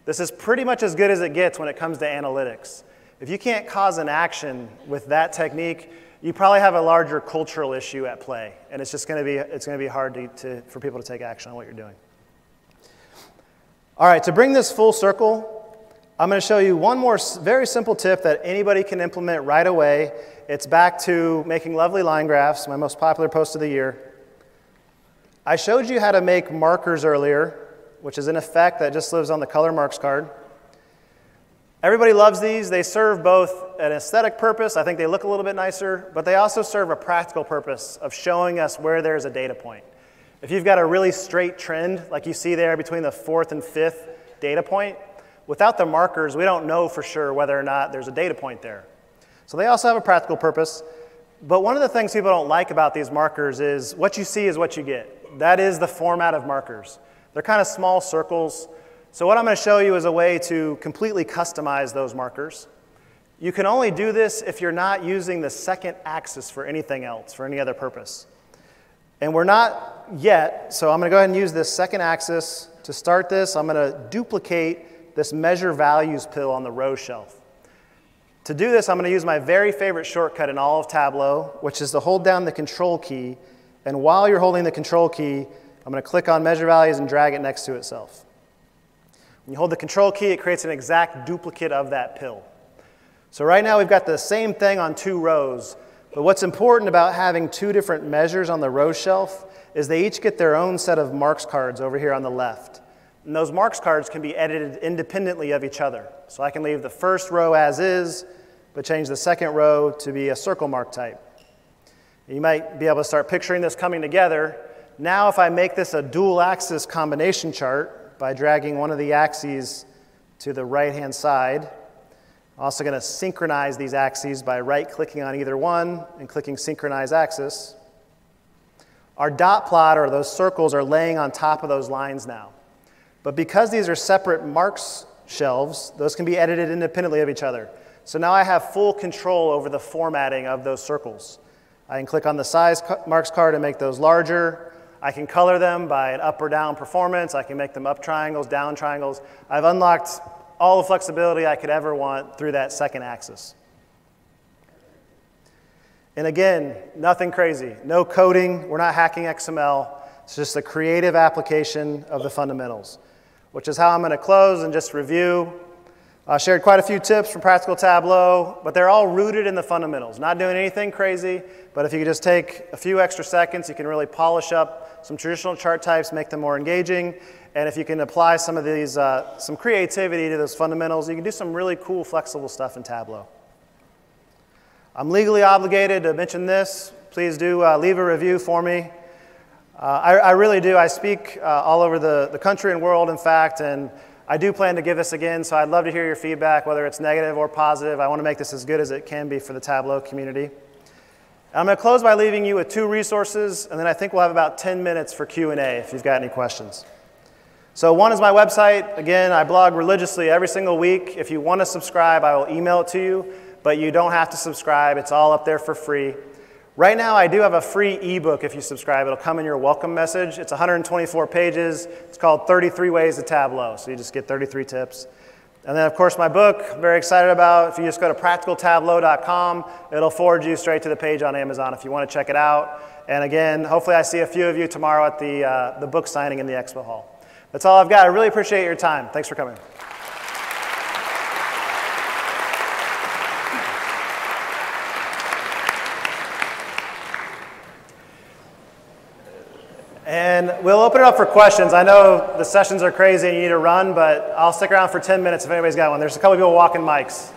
This is pretty much as good as it gets when it comes to analytics. If you can't cause an action with that technique, you probably have a larger cultural issue at play, and it's just going to be hard for people to take action on what you're doing. All right, to bring this full circle, I'm going to show you one more very simple tip that anybody can implement right away. It's back to making lovely line graphs, my most popular post of the year. I showed you how to make markers earlier, which is an effect that just lives on the color marks card. Everybody loves these. They serve both an aesthetic purpose. I think they look a little bit nicer, but they also serve a practical purpose of showing us where there's a data point. If you've got a really straight trend, like you see there between the 4th and 5th data point, without the markers, we don't know for sure whether or not there's a data point there. So they also have a practical purpose. But one of the things people don't like about these markers is what you see is what you get. That is the format of markers. They're kind of small circles. So what I'm going to show you is a way to completely customize those markers. You can only do this if you're not using the second axis for anything else, for any other purpose. And we're not yet, so I'm going to go ahead and use this second axis. To start this, I'm going to duplicate this measure values pill on the row shelf. To do this, I'm going to use my very favorite shortcut in all of Tableau, which is to hold down the Control key. And while you're holding the Control key, I'm going to click on measure values and drag it next to itself. When you hold the Control key, it creates an exact duplicate of that pill. So right now we've got the same thing on 2 rows, but what's important about having 2 different measures on the row shelf is they each get their own set of marks cards over here on the left. And those marks cards can be edited independently of each other. So I can leave the first row as is, but change the second row to be a circle mark type. You might be able to start picturing this coming together. Now if I make this a dual axis combination chart, by dragging one of the axes to the right-hand side. I'm also going to synchronize these axes by right-clicking on either one and clicking Synchronize Axis. Our dot plot, or those circles, are laying on top of those lines now. But because these are separate marks shelves, those can be edited independently of each other. So now I have full control over the formatting of those circles. I can click on the size marks card and make those larger. I can color them by an up or down performance. I can make them up triangles, down triangles. I've unlocked all the flexibility I could ever want through that second axis. And again, nothing crazy. No coding. We're not hacking XML. It's just a creative application of the fundamentals, which is how I'm going to close and just review. I shared quite a few tips from Practical Tableau, but they're all rooted in the fundamentals. Not doing anything crazy, but if you could just take a few extra seconds, you can really polish up some traditional chart types, make them more engaging. And if you can apply some of these, some creativity to those fundamentals, you can do some really cool, flexible stuff in Tableau. I'm legally obligated to mention this. Please do leave a review for me. I really do. I speak all over the country and world, in fact, and I do plan to give this again, so I'd love to hear your feedback, whether it's negative or positive. I want to make this as good as it can be for the Tableau community. I'm going to close by leaving you with 2 resources, and then I think we'll have about 10 minutes for Q&A if you've got any questions. So one is my website. Again, I blog religiously every single week. If you want to subscribe, I will email it to you, but you don't have to subscribe. It's all up there for free. Right now, I do have a free ebook if you subscribe. It'll come in your welcome message. It's 124 pages. It's called 33 Ways to Tableau, so you just get 33 tips. And then, of course, my book, I'm very excited about. If you just go to practicaltableau.com, it'll forward you straight to the page on Amazon if you want to check it out. And again, hopefully I see a few of you tomorrow at the book signing in the expo hall. That's all I've got. I really appreciate your time. Thanks for coming. And we'll open it up for questions. I know the sessions are crazy and you need to run, but I'll stick around for 10 minutes if anybody's got one. There's a couple people walking mics.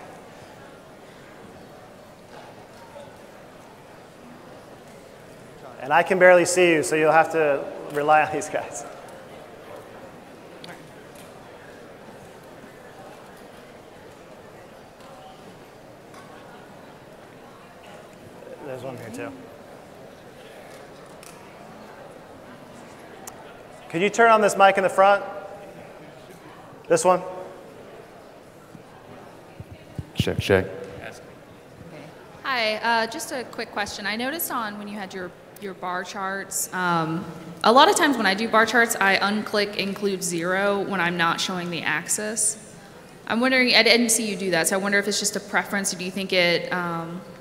And I can barely see you, so you'll have to rely on these guys. there's one here too. Could you turn on this mic in the front? This one? Check. Hi, just a quick question. I noticed when you had your bar charts, a lot of times when I do bar charts, I unclick include 0 when I'm not showing the axis. I'm wondering, I didn't see you do that, so I wonder if it's just a preference, or do you think it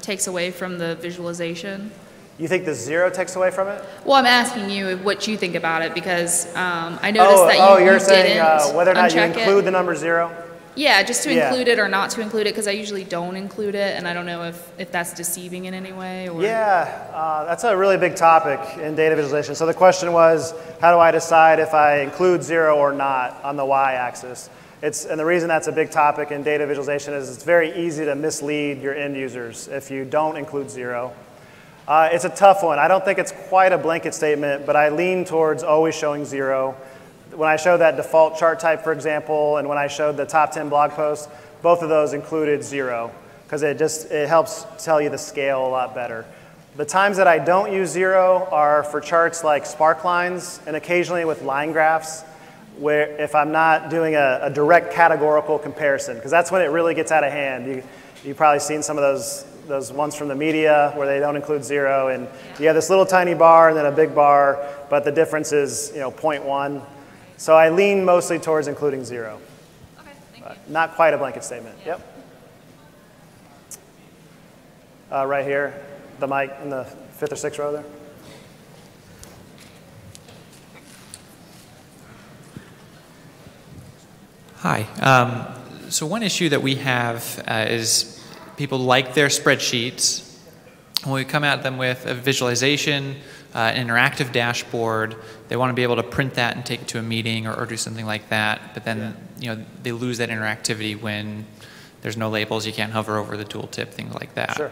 takes away from the visualization? You think the 0 takes away from it? Well, I'm asking you what you think about it, because I noticed that you you're saying didn't whether or not you uncheck include it. the number 0? Yeah, just to include it or not to include it, because I usually don't include it, and I don't know if that's deceiving in any way. Or... Yeah, that's a really big topic in data visualization. So the question was, how do I decide if I include 0 or not on the y-axis? And the reason that's a big topic in data visualization is it's very easy to mislead your end users if you don't include 0. It's a tough one. I don't think it's quite a blanket statement, but I lean towards always showing 0. When I showed that default chart type, for example, and when I showed the top 10 blog posts, both of those included 0, because it helps tell you the scale a lot better. The times that I don't use 0 are for charts like spark lines, and occasionally with line graphs, where if I'm not doing a direct categorical comparison, because that's when it really gets out of hand. You've probably seen some of those ones from the media where they don't include 0, and you have this little tiny bar and then a big bar, but the difference is 0.1. So I lean mostly towards including 0. Okay, thank you. Not quite a blanket statement. Yeah. Yep. Right here, the mic in the 5th or 6th row there. Hi. So one issue that we have is people like their spreadsheets. When we come at them with a visualization, an interactive dashboard, they want to be able to print that and take it to a meeting or do something like that. But then they lose that interactivity when there's no labels, you can't hover over the tooltip, things like that. Sure.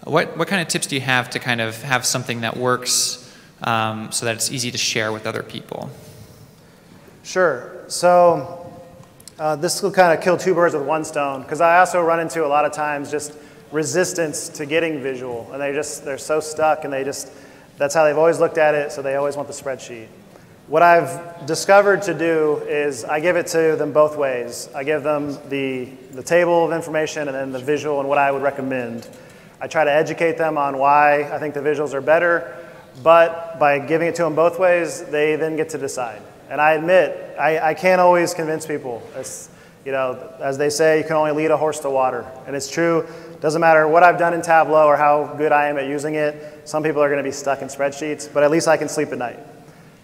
What kind of tips do you have to kind of have something that works so that it's easy to share with other people? Sure. So this will kind of kill 2 birds with 1 stone, because I also run into a lot of times just resistance to getting visual, and they're so stuck, and that's how they've always looked at it, so they always want the spreadsheet. What I've discovered to do is I give it to them both ways. I give them the table of information and then the visual and what I would recommend. I try to educate them on why I think the visuals are better, but by giving it to them both ways, they then get to decide. And I admit, I can't always convince people. As they say, you can only lead a horse to water. And it's true. Doesn't matter what I've done in Tableau or how good I am at using it. Some people are going to be stuck in spreadsheets, but at least I can sleep at night.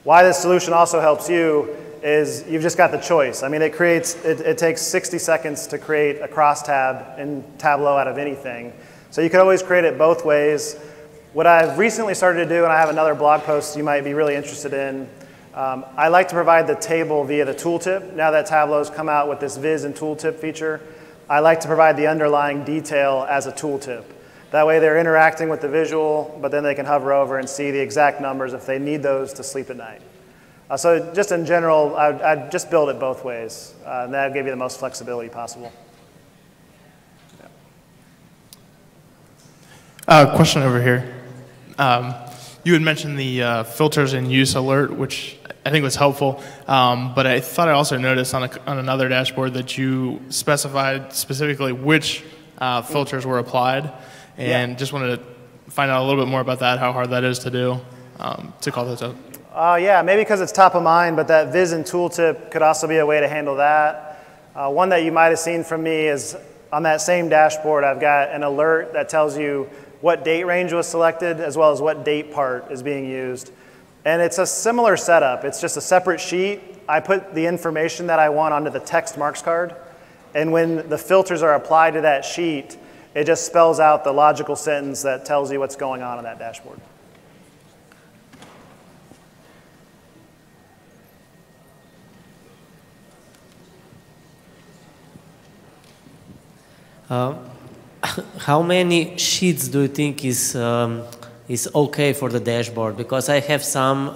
Why this solution also helps you is you've just got the choice. I mean, it takes 60 seconds to create a crosstab in Tableau out of anything. So you can always create it both ways. What I've recently started to do, and I have another blog post you might be really interested in, I like to provide the table via the tooltip. Now that Tableau's come out with this Viz and tooltip feature, I like to provide the underlying detail as a tooltip. That way they're interacting with the visual, but then they can hover over and see the exact numbers if they need those to sleep at night. So just in general, I'd just build it both ways, and that would give you the most flexibility possible. Question over here. You had mentioned the filters and use alert, which I think was helpful, but I thought I also noticed on another dashboard that you specified specifically which filters were applied, and just wanted to find out a little bit more about that, how hard that is to do, to call those up. Yeah, maybe because it's top of mind, but that Viz and tooltip could also be a way to handle that. One that you might have seen from me is on that same dashboard, I've got an alert that tells you what date range was selected as well as what date part is being used. And it's a similar setup. It's just a separate sheet. I put the information that I want onto the text marks card. And when the filters are applied to that sheet, it just spells out the logical sentence that tells you what's going on that dashboard. How many sheets do you think is okay for the dashboard? Because I have some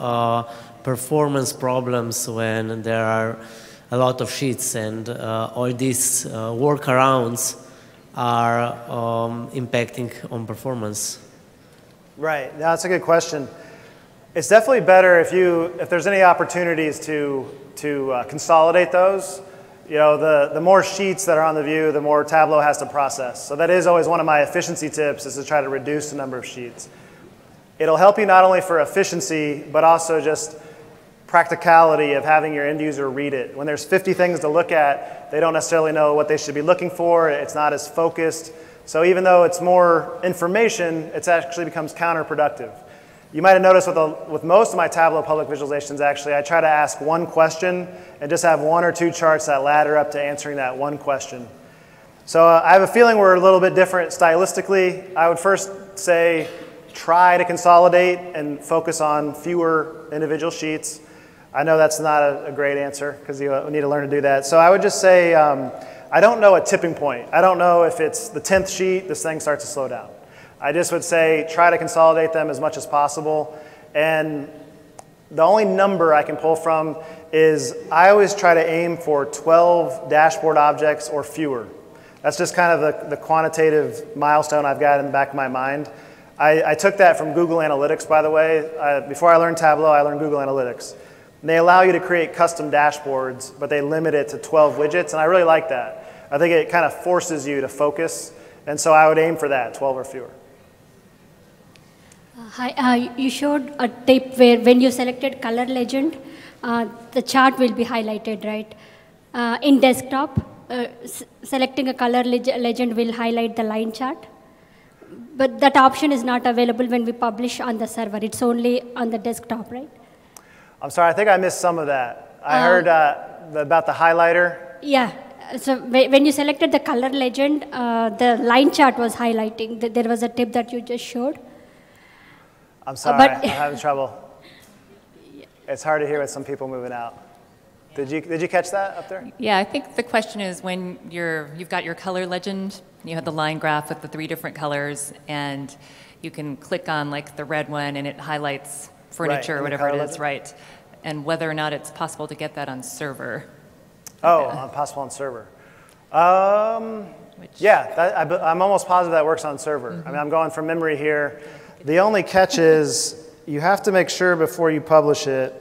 performance problems when there are a lot of sheets, and all these workarounds are impacting on performance. Right. No, that's a good question. It's definitely better if there's any opportunities to consolidate those. You know, the more sheets that are on the view, the more Tableau has to process. So that is always one of my efficiency tips, is to try to reduce the number of sheets. It'll help you not only for efficiency, but also just practicality of having your end user read it. When there's 50 things to look at, they don't necessarily know what they should be looking for. It's not as focused. So even though it's more information, it actually becomes counterproductive. You might have noticed with most of my Tableau public visualizations, actually, I try to ask one question and just have one or two charts that ladder up to answering that one question. So I have a feeling we're a little bit different stylistically. I would first say try to consolidate and focus on fewer individual sheets. I know that's not a great answer because you need to learn to do that. So I would just say I don't know a tipping point. I don't know if it's the 10th sheet, this thing starts to slow down. I just would say try to consolidate them as much as possible. And the only number I can pull from is I always try to aim for 12 dashboard objects or fewer. That's just kind of the quantitative milestone I've got in the back of my mind. I took that from Google Analytics, by the way. Before I learned Tableau, I learned Google Analytics. And they allow you to create custom dashboards, but they limit it to 12 widgets, and I really like that. I think it kind of forces you to focus, and so I would aim for that, 12 or fewer. Hi, you showed a tip where when you selected color legend, the chart will be highlighted, right? In desktop, selecting a color legend will highlight the line chart. But that option is not available when we publish on the server. It's only on the desktop, right? I'm sorry, I think I missed some of that. I heard about the highlighter. Yeah. So when you selected the color legend, the line chart was highlighting. There was a tip that you just showed. I'm sorry, I'm having trouble. It's hard to hear with some people moving out. Did you catch that up there? Yeah, I think the question is when you've got your color legend, you have the line graph with the 3 different colors, and you can click on like the red one and it highlights furniture or whatever it is, right? And whether or not it's possible to get that on server. Oh, possible on server. Yeah, I'm almost positive that works on server. Mm-hmm. I mean, I'm going from memory here. The only catch is you have to make sure before you publish it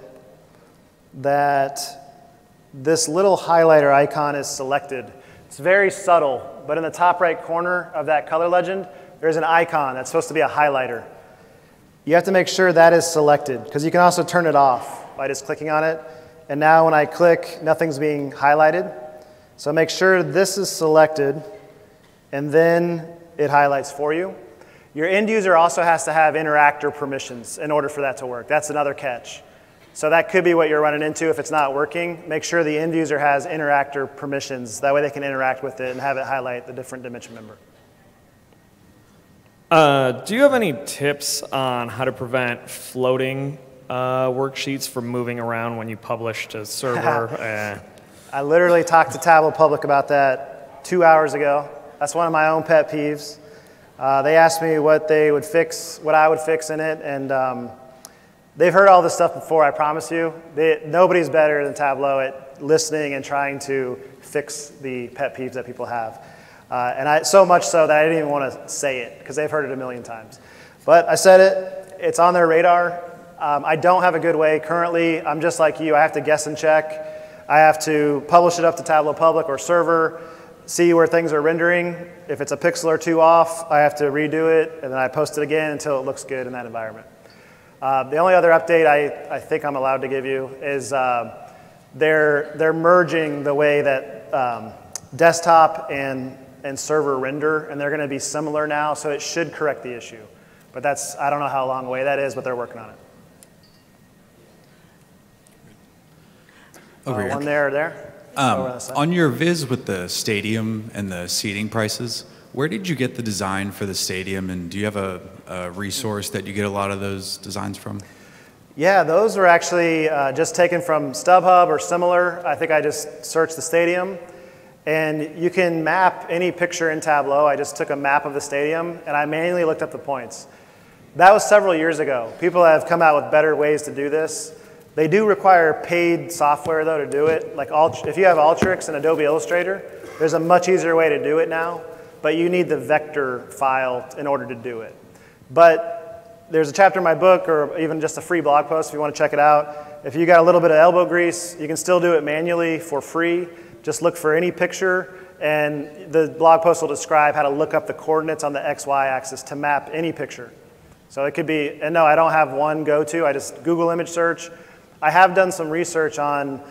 that this little highlighter icon is selected. It's very subtle, but in the top right corner of that color legend, there's an icon that's supposed to be a highlighter. You have to make sure that is selected, because you can also turn it off by just clicking on it. And now when I click, nothing's being highlighted. So make sure this is selected, and then it highlights for you. Your end user also has to have interactor permissions in order for that to work. That's another catch. So that could be what you're running into if it's not working. Make sure the end user has interactor permissions. That way they can interact with it and have it highlight the different dimension member. Do you have any tips on how to prevent floating worksheets from moving around when you publish to server? I literally talked to Tableau Public about that 2 hours ago. That's one of my own pet peeves. They asked me what they would fix, what I would fix in it, and they've heard all this stuff before, I promise you. Nobody's better than Tableau at listening and trying to fix the pet peeves that people have. And so much so that I didn't even want to say it, because they've heard it a million times. But I said it, it's on their radar. I don't have a good way. Currently, I'm just like you, I have to guess and check. I have to publish it up to Tableau Public or server, see where things are rendering. If it's a pixel or 2 off, I have to redo it, and then I post it again until it looks good in that environment. The only other update I think I'm allowed to give you is they're merging the way that desktop and server render, and they're going to be similar now, so it should correct the issue. But I don't know how long away that is, but they're working on it. Over here. One there. On your Viz with the stadium and the seating prices, where did you get the design for the stadium, and do you have a resource that you get a lot of those designs from? Yeah, those were actually just taken from StubHub or similar. I think I just searched the stadium, and you can map any picture in Tableau. I just took a map of the stadium, and I manually looked up the points. That was several years ago. People have come out with better ways to do this. They do require paid software, though, to do it. Like if you have Alteryx and Adobe Illustrator, there's a much easier way to do it now, but you need the vector file in order to do it. But there's a chapter in my book, or even just a free blog post if you want to check it out. If you got a little bit of elbow grease, you can still do it manually for free. Just look for any picture, and the blog post will describe how to look up the coordinates on the XY axis to map any picture. So it could be, and no, I don't have one go-to. I just Google image search. I have done some research on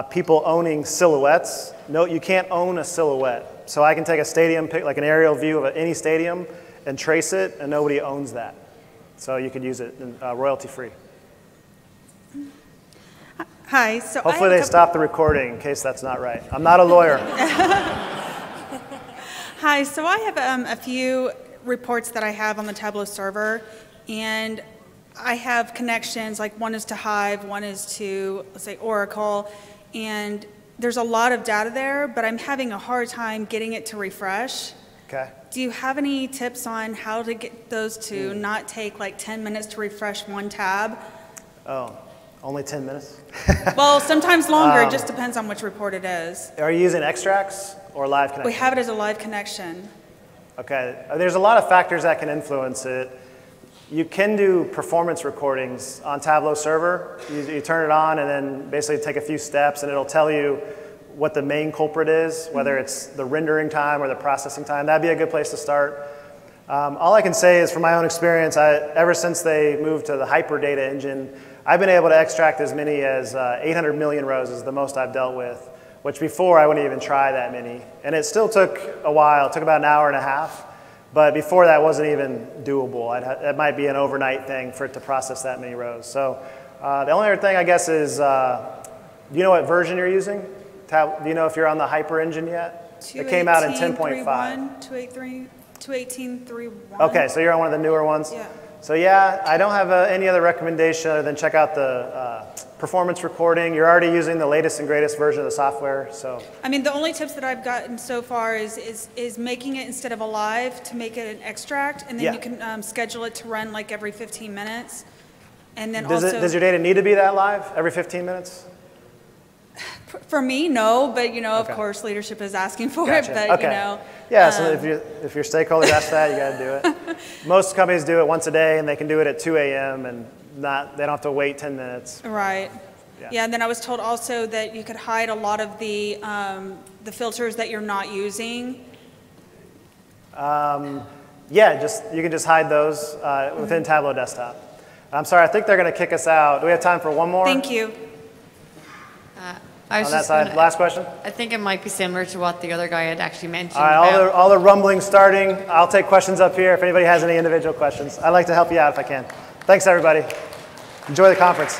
people owning silhouettes. No, you can't own a silhouette. So I can take a stadium, like an aerial view of any stadium, and trace it, and nobody owns that. So you could use it royalty-free. Hi. So hopefully they stop the recording in case that's not right. I'm not a lawyer. Hi. So I have a few reports that I have on the Tableau server, and I have connections, like one is to Hive, one is to, let's say, Oracle, and there's a lot of data there, but I'm having a hard time getting it to refresh. Okay. Do you have any tips on how to get those to not take like 10 minutes to refresh one tab? Oh, only 10 minutes? Well, sometimes longer. It just depends on which report it is. Are you using extracts or live connection? We have it as a live connection. Okay. There's a lot of factors that can influence it. You can do performance recordings on Tableau server. You turn it on and then basically take a few steps, and it'll tell you what the main culprit is, whether it's the rendering time or the processing time. That'd be a good place to start. All I can say is from my own experience, ever since they moved to the hyperdata engine, I've been able to extract as many as 800 million rows is the most I've dealt with, which before I wouldn't even try that many. And it still took a while. It took about an hour and a half. But before that wasn't even doable. It might be an overnight thing for it to process that many rows. So the only other thing I guess is, do you know what version you're using? Do you know if you're on the Hyper engine yet? It came out in 10.5. 218.3.1. Okay, so you're on one of the newer ones? Yeah. So yeah, I don't have any other recommendation other than check out the performance recording. You're already using the latest and greatest version of the software, so. I mean, the only tips that I've gotten so far is making it, instead of a live, to make it an extract, and then you can schedule it to run like every 15 minutes. And then does your data need to be that live every 15 minutes? For me, no, but of course, leadership is asking for it. But yeah. So if your stakeholders ask that, you got to do it. Most companies do it once a day, and they can do it at 2 a.m. and they don't have to wait 10 minutes. Right. Yeah. And then I was told also that you could hide a lot of the filters that you're not using. Yeah, you can just hide those within Tableau Desktop. I'm sorry, I think they're going to kick us out. Do we have time for one more? Thank you. On that side, last question? I think it might be similar to what the other guy had actually mentioned. All right, all the rumbling starting. I'll take questions up here if anybody has any individual questions. I'd like to help you out if I can. Thanks, everybody. Enjoy the conference.